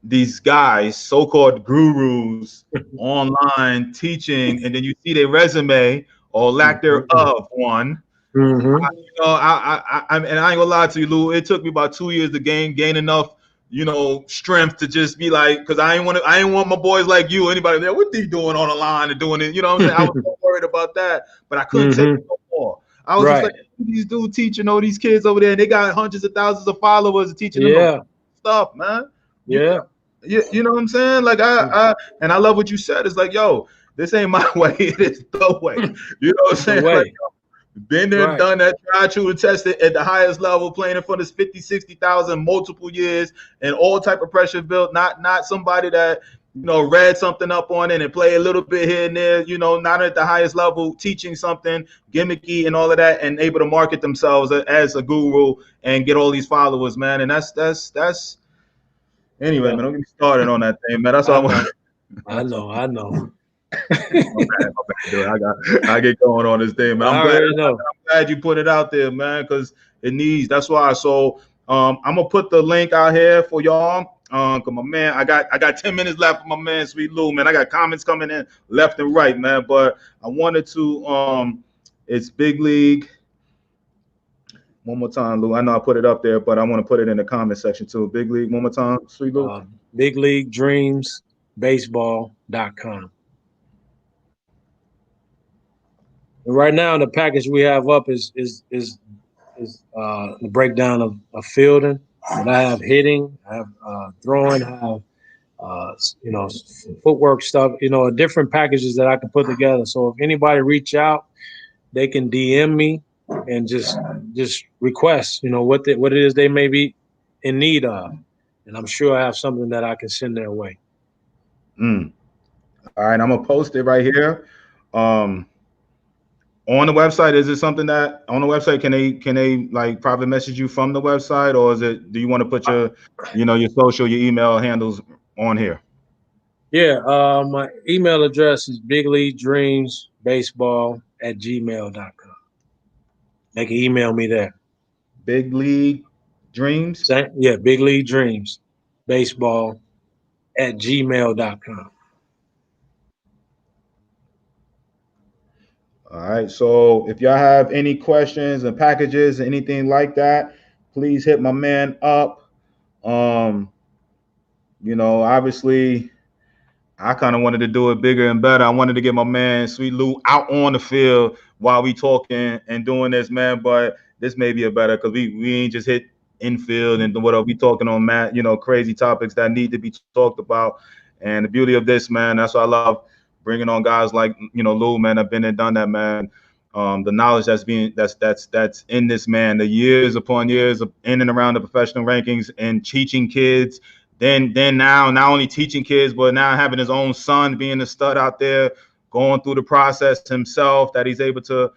these guys, so-called gurus, online teaching, and then you see their resume or lack thereof one. And I ain't gonna lie to you, Lou. It took me about 2 years to gain enough, strength to just be like, because I ain't want my boys like you, anybody there. What they doing on the line and doing it? You know what I'm saying? I was so worried about that, but I couldn't take it no more. I was just like, these dudes teaching all these kids over there, and they got hundreds of thousands of followers teaching them stuff, man. You know what I'm saying? Like I love what you said. It's like, yo, this ain't my way. It is the way. You know what I'm saying? Like, been there, done that, tried, true, and tested at the highest level, playing in front of 50, 60,000 multiple years, and all type of pressure built. Not somebody that read something up on it and play a little bit here and there. Not at the highest level, teaching something gimmicky and all of that, and able to market themselves as a guru and get all these followers, man. And that's. Anyway, man, don't get me started on that thing, man. That's all
I know.
My bad, dude. I get going on this thing, man. I'm glad you put it out there, man, because it needs. That's why. So I'm gonna put the link out here for y'all. Cause my man, I got 10 minutes left for my man, Sweet Lou, man. I got comments coming in left and right, man. But I wanted to it's Big League. One more time, Lou. I know I put it up there, but I want to put it in the comment section too. Big League, one more time, Sweet Lou.
Big League Dreams Baseball.com. And right now, the package we have up is the breakdown of fielding. And I have hitting, I have throwing, I have footwork stuff. Different packages that I can put together. So if anybody reach out, they can DM me and just request, what it is they may be in need of. And I'm sure I have something that I can send their way.
All right, I'm gonna post it right here. On the website, is it something that on the website can they like private message you from the website, or do you want to put your your social, your email handles on here?
Yeah, my email address is bigleaguedreamsbaseball@gmail.com. They can email me there.
Big League Dreams?
Yeah, Big League Dreams Baseball@gmail.com.
All right. So if y'all have any questions and packages, anything like that, please hit my man up. Obviously, I kind of wanted to do it bigger and better. I wanted to get my man Sweet Lou out on the field while we talking and doing this, man. But this may be a better because we ain't just hit infield and whatever. We talking on, Matt, crazy topics that need to be talked about. And the beauty of this, man, that's what I love, bringing on guys like Lou, man. I've been and done that, man. the knowledge that's in this man, the years upon years of in and around the professional rankings and teaching kids. Then now not only teaching kids, but now having his own son being a stud out there, going through the process himself, that he's able to,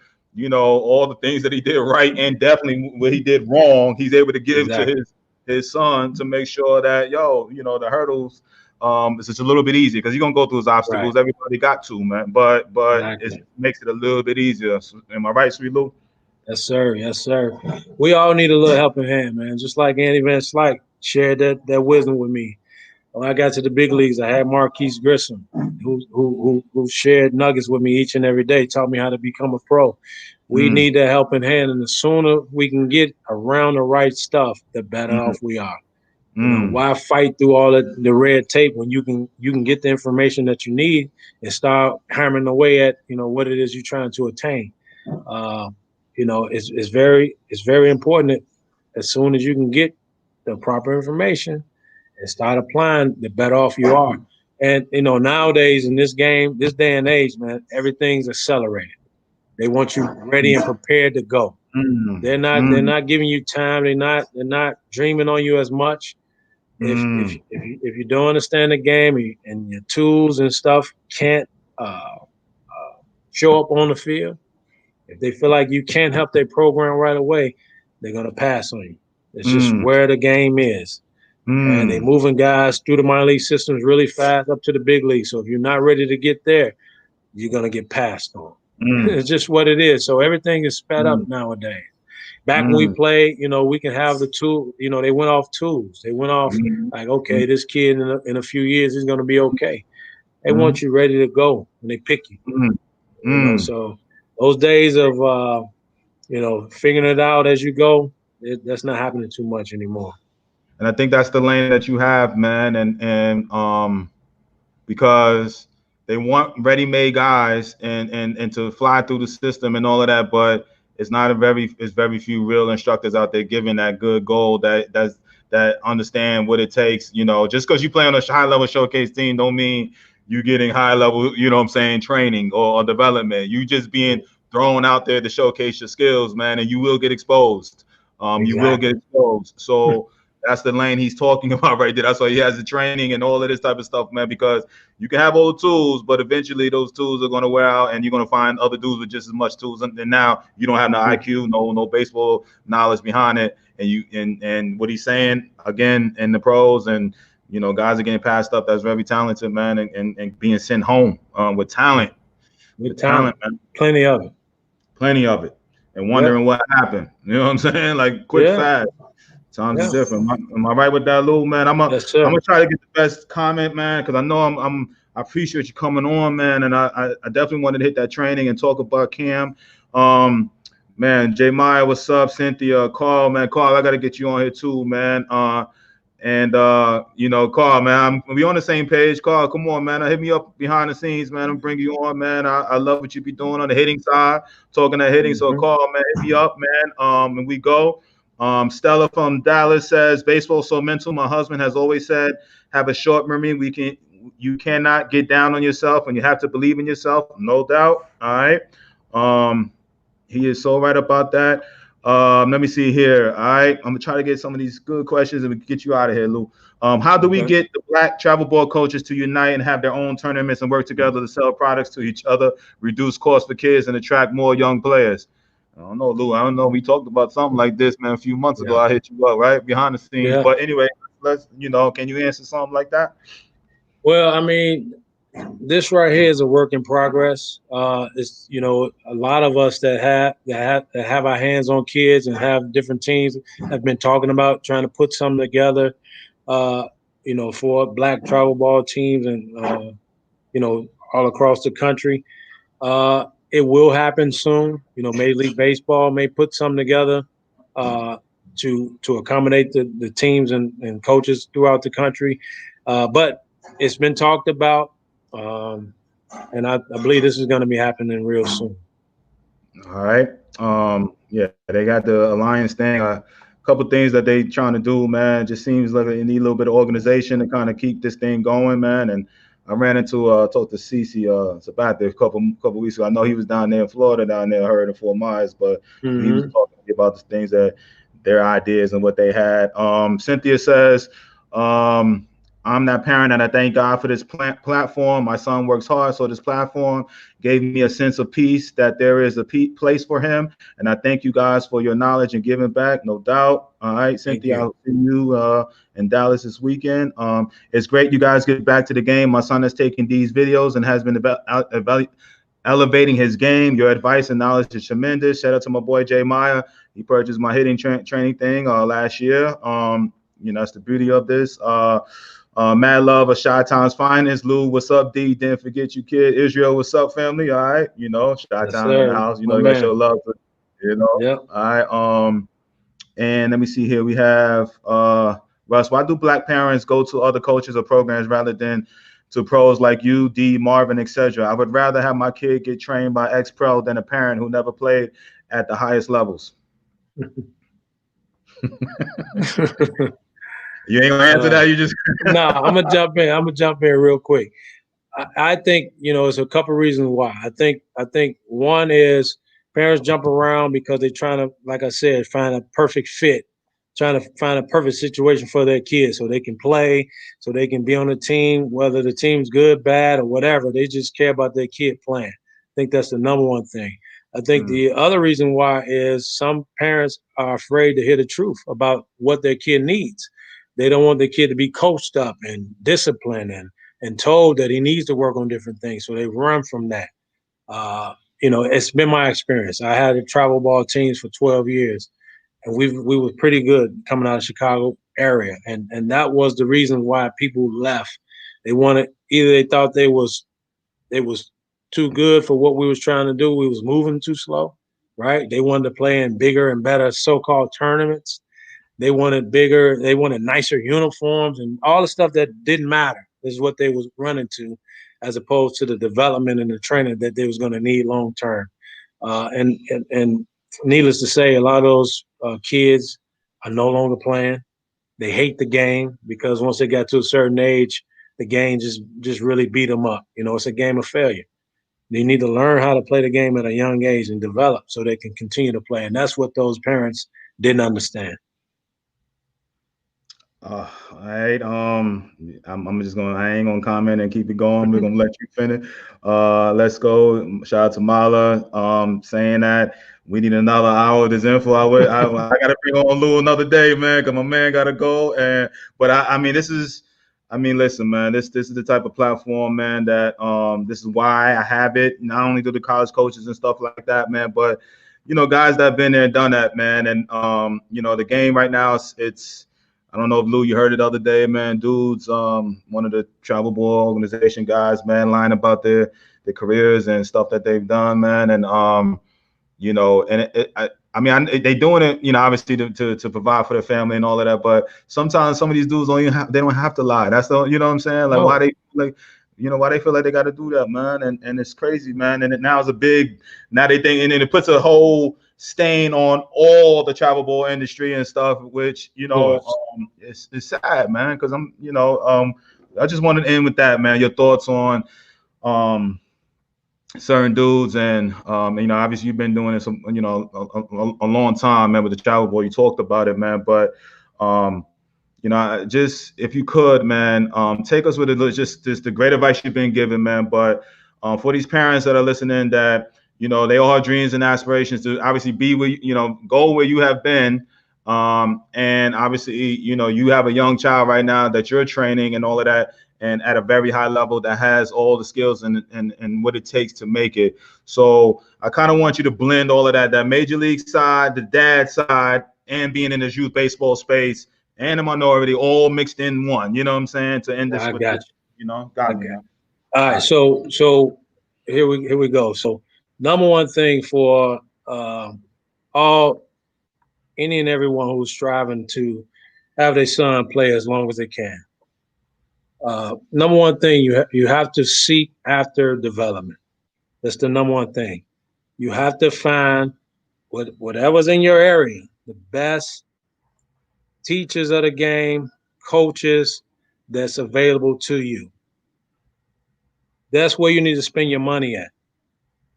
all the things that he did right and definitely what he did wrong, he's able to give
Exactly.
to his son to make sure that the hurdles it's just a little bit easier because you're gonna go through those obstacles.
Right.
Everybody got to, man. But it
Exactly.
makes it a little bit easier. So, am I right, Sweet Lou?
Yes, sir. Yes, sir. We all need a little helping hand, man. Just like Andy Van Slyke shared that wisdom with me. When I got to the big leagues, I had Marquise Grissom, who shared nuggets with me each and every day, taught me how to become a pro. We need that helping hand, and the sooner we can get around the right stuff, the better off we are. Why fight through all the red tape when you can get the information that you need and start hammering away at what it is you're trying to attain. It's very important that as soon as you can get the proper information and start applying, the better off you are. And nowadays in this game, this day and age, man, everything's accelerated. They want you ready and prepared to go. They're not giving you time. They're not dreaming on you as much. If you don't understand the game and your tools and stuff can't show up on the field, if they feel like you can't help their program right away, they're gonna pass on you. It's just where the game is. And they're moving guys through the minor league systems really fast up to the big league. So if you're not ready to get there, you're gonna get passed on. It's just what it is. So everything is sped up nowadays. Back when we played, we can have the tool. They went off tools. They went off like, okay, this kid in a few years is gonna be okay. They want you ready to go when they pick you. So those days of figuring it out as you go, that's not happening too much anymore.
And I think that's the lane that you have, man. And because they want ready-made guys and to fly through the system and all of that, but it's very few real instructors out there giving that good goal that understand what it takes. Just because you play on a high-level showcase team don't mean you getting high-level, training or development. You just being thrown out there to showcase your skills, man, and you will get exposed.
Exactly.
You will get exposed. So that's the lane he's talking about right there. That's why he has the training and all of this type of stuff, man, because you can have all the tools, but eventually those tools are going to wear out and you're going to find other dudes with just as much tools. And now you don't have no IQ, no baseball knowledge behind it. And what he's saying, again, in the pros and, guys are getting passed up that's very talented, man, and being sent home with talent.
With talent, man. Plenty of it.
And wondering what happened. You know what I'm saying? Like quick, fast. Times is different. Am I right with that, Lou, man? I'm gonna try to get the best comment, man, because I know I appreciate you coming on, man, and I definitely wanted to hit that training and talk about Cam. Man, J Maya, what's up? Cynthia, Carl, man, Carl, I gotta get you on here too, man. Carl, man, we on the same page. Carl, come on, man. Hit me up behind the scenes, man. I'm bringing you on, man. I love what you be doing on the hitting side, talking that hitting. So, Carl, man, hit me up, man. And we go. Stella from Dallas says, baseball so mental. My husband has always said, have a short memory. You cannot get down on yourself and you have to believe in yourself. No doubt. All right. He is so right about that. Let me see here. All right. I'm going to try to get some of these good questions and we can get you out of here, Lou. How do we get the black travel ball coaches to unite and have their own tournaments and work together to sell products to each other, reduce costs for kids, and attract more young players? I don't know, Lou. I don't know. We talked about something like this, man, a few months ago. I hit you up, right? Behind the scenes. But anyway, can you answer something like that?
Well, I mean, this right here is a work in progress. It's a lot of us that have our hands on kids and have different teams have been talking about trying to put something together, for black travel ball teams and all across the country. It will happen soon. Major League Baseball may put something together to accommodate the teams and coaches throughout the country. But it's been talked about, and I believe this is going to be happening real soon.
All right. They got the alliance thing. A couple things that they trying to do, man. Just seems like they need a little bit of organization to kind of keep this thing going, man. And I ran into talked to Cece Sabathia a couple weeks ago. I know he was down there in Florida, down there, I heard in Fort Myers, but he was
Mm-hmm.
talking to me about the things that their ideas and what they had. Cynthia says, um, I'm that parent, and I thank God for this platform. My son works hard, so this platform gave me a sense of peace that there is a place for him. And I thank you guys for your knowledge and giving back, no doubt. All right,
Thank
Cynthia,
you.
I'll see you in Dallas this weekend. It's great you guys get back to the game. My son has taken these videos and has been elevating his game. Your advice and knowledge is tremendous. Shout out to my boy Jay Meyer. He purchased my hitting training thing last year. That's the beauty of this. Mad love of Shy Town's finest. Lou, what's up, D? Didn't forget you, kid. Israel, what's up, family? All right, Shy
Yes,
Town in the
sir.
house.
My
They got to show
man.
love.
Yep.
All right. And let me see here. We have Russ. Why do black parents go to other coaches or programs rather than to pros like you, D, Marvin, etc.? I would rather have my kid get trained by ex-pro than a parent who never played at the highest levels. You ain't gonna answer
uh,
that. You just
no, I'm gonna jump in. I'm gonna jump in real quick. I think it's a couple reasons why. I think one is parents jump around because they're trying to, like I said, find a perfect fit, trying to find a perfect situation for their kids so they can play, so they can be on the team, whether the team's good, bad, or whatever. They just care about their kid playing. I think that's the number one thing. I think
mm,
the other reason why is some parents are afraid to hear the truth about what their kid needs. They don't want their kid to be coached up and disciplined and told that he needs to work on different things. So they run from that. Uh, it's been my experience. I had a travel ball teams for 12 years, and we were pretty good coming out of Chicago area, and that was the reason why people left. They wanted, either they thought they was too good for what we was trying to do. We was moving too slow, right? They wanted to play in bigger and better so-called tournaments. They wanted bigger, they wanted nicer uniforms and all the stuff that didn't matter is what they was running to, as opposed to the development and the training that they was going to need long term. And needless to say, a lot of those kids are no longer playing. They hate the game because once they got to a certain age, the game just really beat them up. It's a game of failure. They need to learn how to play the game at a young age and develop so they can continue to play. And that's what those parents didn't understand.
all right. I'm just gonna. I ain't gonna comment and keep it going. We're gonna let you finish. Let's go. Shout out to Mala. Saying that we need another hour of this info. I gotta bring on Lou another day, man, because my man gotta go. But I mean, this is. I mean, listen, man. This is the type of platform, man. That this is why I have it. Not only do the college coaches and stuff like that, man, but guys that have been there and done that, man. And the game right now, it's I don't know if Lou, you heard it the other day, man. Dudes, one of the travel ball organization guys, man, lying about their careers and stuff that they've done, man. And and I mean, they doing it, obviously to provide for their family and all of that. But sometimes some of these dudes they don't have to lie. That's the, what I'm saying? Like why
No,
they like, why they feel like they got to do that, man. And it's crazy, man. And it now is a big, now they think, and then it puts a whole stain on all the travel ball industry and stuff, which,
of course.
it's sad, man. Cause I just wanted to end with that, man. Your thoughts on, certain dudes and obviously you've been doing this a long time, man, with the travel boy. You talked about it, man, but just if you could, man, take us with it, just the great advice you've been given, man. But for these parents that are listening, that they all have dreams and aspirations to obviously be where go where you have been, and obviously you have a young child right now that you're training and all of that, and at a very high level that has all the skills and what it takes to make it. So I kind of want you to blend all of that major league side, the dad side, and being in this youth baseball space and the minority all mixed in one. You know what I'm saying? To end this
I
with
got
this,
you.
got me,
Okay.
man.
All
All
right.
right.
So here we go. So number one thing for all any and everyone who's striving to have their son play as long as they can. Number one thing, you have to seek after development. That's the number one thing. You have to find whatever's in your area, the best teachers of the game, coaches that's available to you. That's where you need to spend your money at.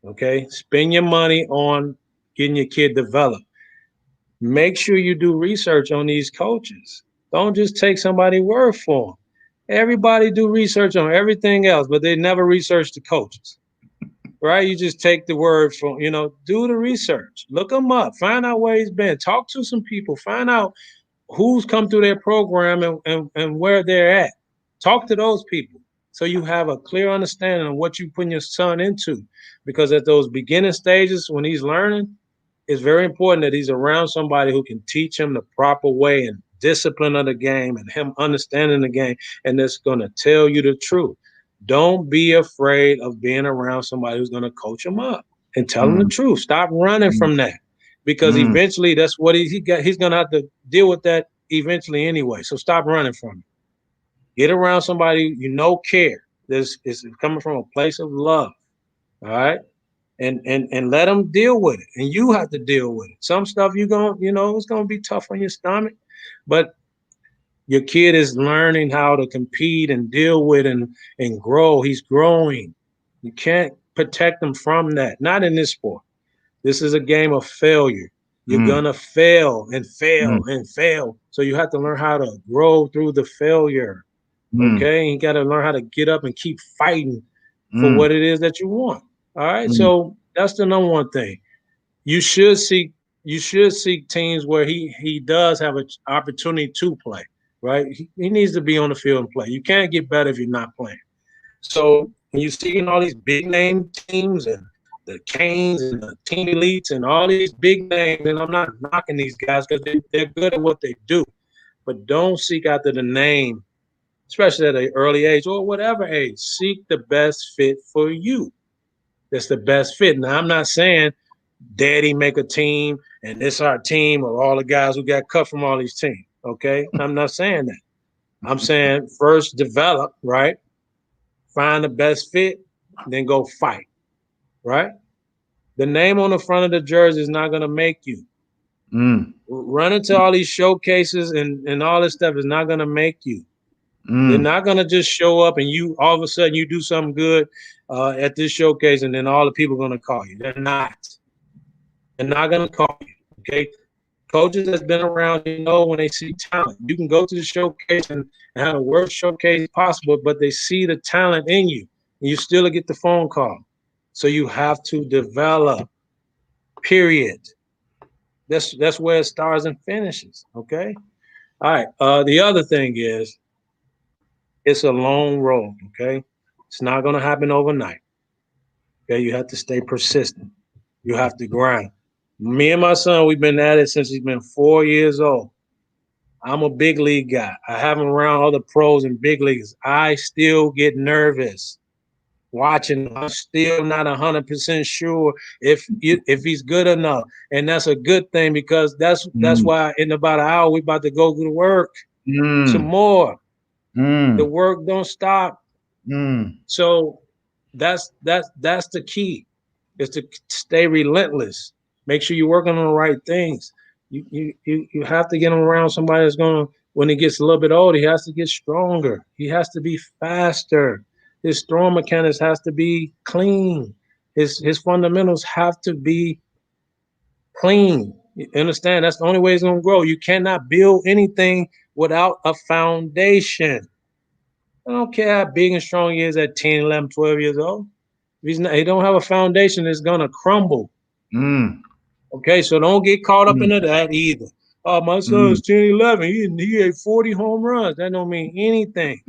Okay, spend your money on getting your kid developed. Make sure you do research on these coaches. Don't just take somebody's word for them. Everybody do research on everything else, but they never research the coaches, right? You just take the word from, do the research, look them up, find out where he's been, talk to some people, find out who's come through their program and where they're at. Talk to those people so you have a clear understanding of what you putting your son into. Because at those beginning stages, when he's learning, it's very important that he's around somebody who can teach him the proper way and discipline of the game and him understanding the game, and that's going to tell you the truth. Don't be afraid of being around somebody who's going to coach him up and tell him the truth. Stop running from that, because eventually that's what he got. He's going to have to deal with that eventually anyway. So stop running from it. Get around somebody care. This is coming from a place of love. All right. And let them deal with it, and you have to deal with it. Some stuff it's gonna be tough on your stomach, but your kid is learning how to compete and deal with and grow. He's growing. You can't protect him from that. Not in this sport. This is a game of failure. You're gonna fail and fail and fail. So you have to learn how to grow through the failure. Okay, and you got to learn how to get up and keep fighting for what it is that you want. All right, so that's the number one thing. You should seek teams where he does have an opportunity to play. Right, he needs to be on the field and play. You can't get better if you're not playing. So when you're seeing all these big name teams and the Canes and the Team Elites and all these big names, and I'm not knocking these guys because they're good at what they do, but don't seek after the name, especially at an early age or whatever age. Seek the best fit for you. That's the best fit. Now, I'm not saying daddy make a team and this our team of all the guys who got cut from all these teams. Okay, I'm not saying that. I'm saying first develop, right? Find the best fit, then go fight, right? The name on the front of the jersey is not going to make you. Running to all these showcases and all this stuff is not going to make you. They're not going to just show up and you all of a sudden you do something good at this showcase and then all the people are going to call you. They're not. They're not going to call you, okay? Coaches that's been around, when they see talent. You can go to the showcase and have the worst showcase possible, but they see the talent in you, and you still get the phone call. So you have to develop, period. That's where it starts and finishes, okay? All right, the other thing is it's a long road, okay? It's not going to happen overnight, okay? You have to stay persistent. You have to grind. Me and my son, we've been at it since he's been 4 years old. I'm a big league guy. I have him around other pros and big leagues. I still get nervous watching. I'm still not 100% sure if he's good enough, and that's a good thing because that's why in about an hour we're about to go to work some more. The work don't stop. So that's the key, is to stay relentless. Make sure you're working on the right things. You have to get him around somebody that's going to, when he gets a little bit older, he has to get stronger. He has to be faster. His throwing mechanics has to be clean. His fundamentals have to be clean. You understand? That's the only way he's going to grow. You cannot build anything without a foundation. I don't care how big and strong he is at 10, 11, 12 years old. If he don't have a foundation, it's going to crumble. Okay, so don't get caught up into that either. Oh, my son's 10, 11. He had 40 home runs. That don't mean anything.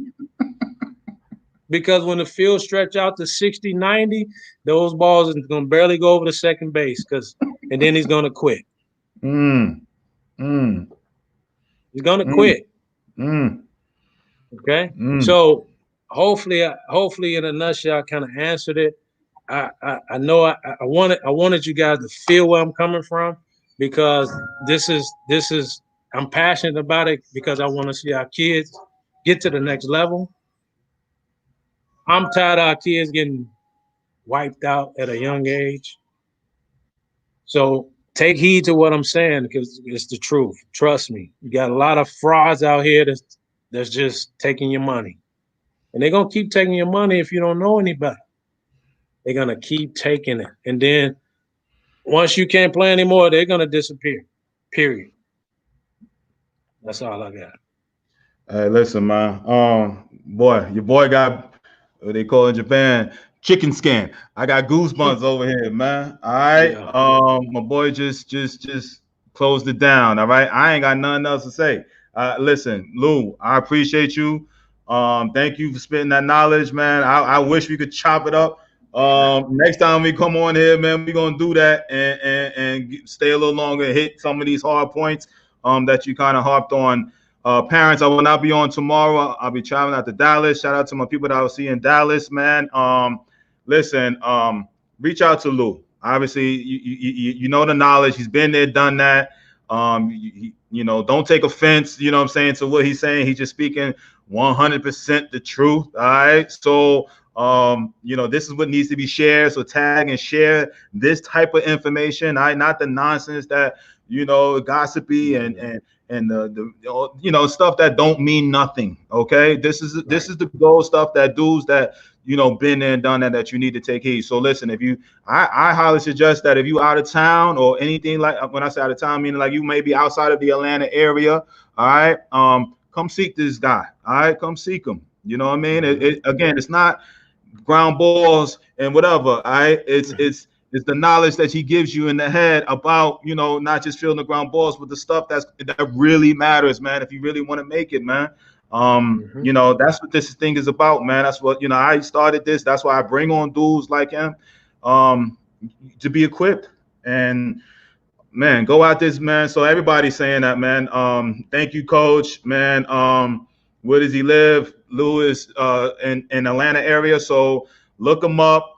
Because when the field stretch out to 60, 90, those balls are going to barely go over the second base, and then he's going to quit. He's going to quit. Okay? So hopefully in a nutshell, I kind of answered it. I know I wanted you guys to feel where I'm coming from, because this is I'm passionate about it, because I want to see our kids get to the next level. I'm tired of our kids getting wiped out at a young age. So take heed to what I'm saying, because it's the truth. Trust me. You got a lot of frauds out here that's just taking your money. And they're gonna keep taking your money if you don't know any better. They're gonna keep taking it. And then once you can't play anymore, they're gonna disappear. Period. That's all I got.
Hey, listen, man. Boy, your boy got what they call in Japan chicken skin. I got goosebumps over here, man. All right.
Yeah.
My boy just closed it down. All right. I ain't got nothing else to say. Listen, Lou, I appreciate you. Thank you for spitting that knowledge, man. I wish we could chop it up. Next time we come on here, man, we're gonna do that and stay a little longer, hit some of these hard points that you kind of harped on. Parents, I will not be on tomorrow. I'll be traveling out to Dallas. Shout out to my people that I will see in Dallas, man. Listen, reach out to Lou. Obviously, you know the knowledge. He's been there, done that. Don't take offense, you know what I'm saying, to what he's saying. He's just speaking 100% the truth. All right. So, this is what needs to be shared. So tag and share this type of information. All right. Not the nonsense that, gossipy and the stuff that don't mean nothing. Okay. This is the gold stuff that dudes that, been there and done that you need to take heed. So listen, I highly suggest that if you out of town or anything, like when I say out of town, meaning like you may be outside of the Atlanta area. All right. Come seek this guy. All right. Come seek him. You know what I mean? Again, it's not ground balls and whatever. All right. It's the knowledge that he gives you in the head about, not just feeling the ground balls, but the stuff that really matters, man. If you really want to make it, man. That's what this thing is about, man. That's what, I started this. That's why I bring on dudes like him, to be equipped and, man, go out this, man. So everybody's saying that, man. Thank you, coach, man. Where does he live? Lewis, in Atlanta area. So look him up.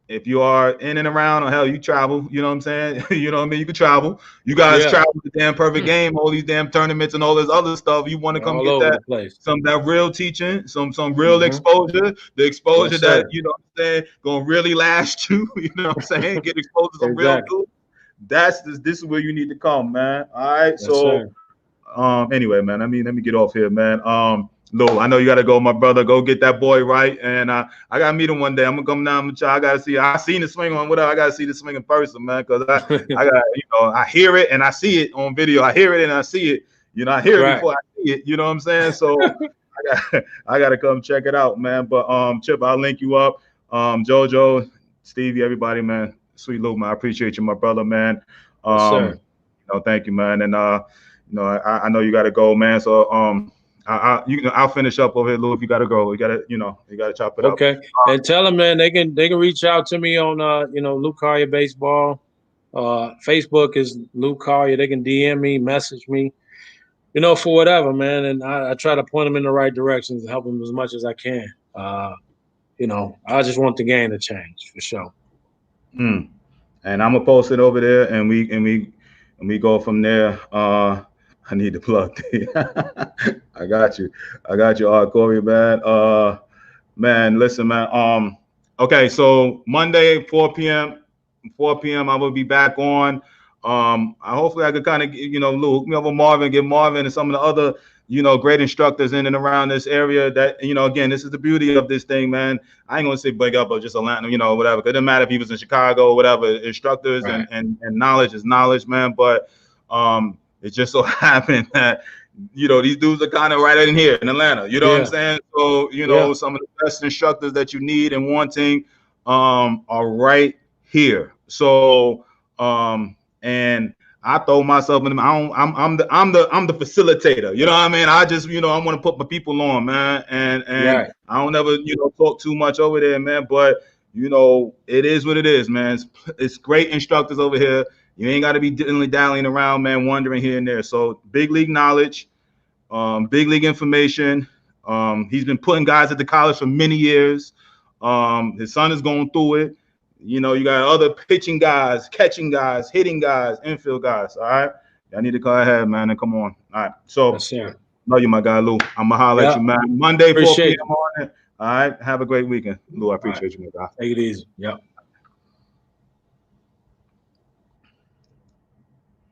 If you are in and around, or hell, you travel, you know what I'm saying? You know what I mean? You can travel. You guys travel the damn perfect game, all these damn tournaments and all this other stuff. You want to come get that real teaching, some real exposure, the exposure that, you know what I'm saying, gonna really last you, you know what I'm saying? Get exposed to some real dude. This is where you need to come, man. All right. So anyway, man, let me get off here, man. Lou, I know you gotta go, my brother. Go get that boy right, and I gotta meet him one day. I'm gonna come down and try. I gotta see. I seen the swing on whatever. I gotta see the swing in person, man, because I got, I hear it and I see it on video. I hear it and I see it. I hear it before I see it. You know what I'm saying? So I gotta come check it out, man. But Chip, I'll link you up. JoJo, Stevie, everybody, man. Sweet Lou, man. I appreciate you, my brother, man. Thank you, man. And I know you gotta go, man. So I'll finish up over here, Lou. If you gotta go, you gotta chop it up.
Okay, and tell them, man, they can reach out to me on Lou Collier Baseball. Facebook is Lou Collier. They can DM me, message me, for whatever, man. And I try to point them in the right directions and help them as much as I can. I just want the game to change for sure.
And I'm gonna post it over there, and we go from there. I need to plug. I got you, Corey, man. Man, listen, man. Okay, so Monday, 4 p.m. I will be back on. Hopefully I could kind of, Lou, hook me up with Marvin, get Marvin and some of the other, great instructors in and around this area. That, again, this is the beauty of this thing, man. I ain't gonna say big up or just Atlanta, whatever. It doesn't matter if he was in Chicago or whatever. Instructors and knowledge is knowledge, man. But it just so happened that, these dudes are kind of right in here in Atlanta. You know what I'm saying? So, some of the best instructors that you need and wanting are right here. So, and I throw myself in them. I'm the facilitator. You know what I mean? I just, I want to put my people on, man. And I don't ever, talk too much over there, man. But, it is what it is, man. It's great instructors over here. You ain't got to be dilly-dallying around, man, wandering here and there. So big league knowledge, big league information. He's been putting guys at the college for many years. His son is going through it. You got other pitching guys, catching guys, hitting guys, infield guys. All right. Y'all need to go ahead, man, and come on. All right. So love you, my guy, Lou. I'm going to holler at you, man. Monday, 4 p.m. on it. All right. Have a great weekend. Lou, I appreciate you, my guy.
Take it easy. Yep.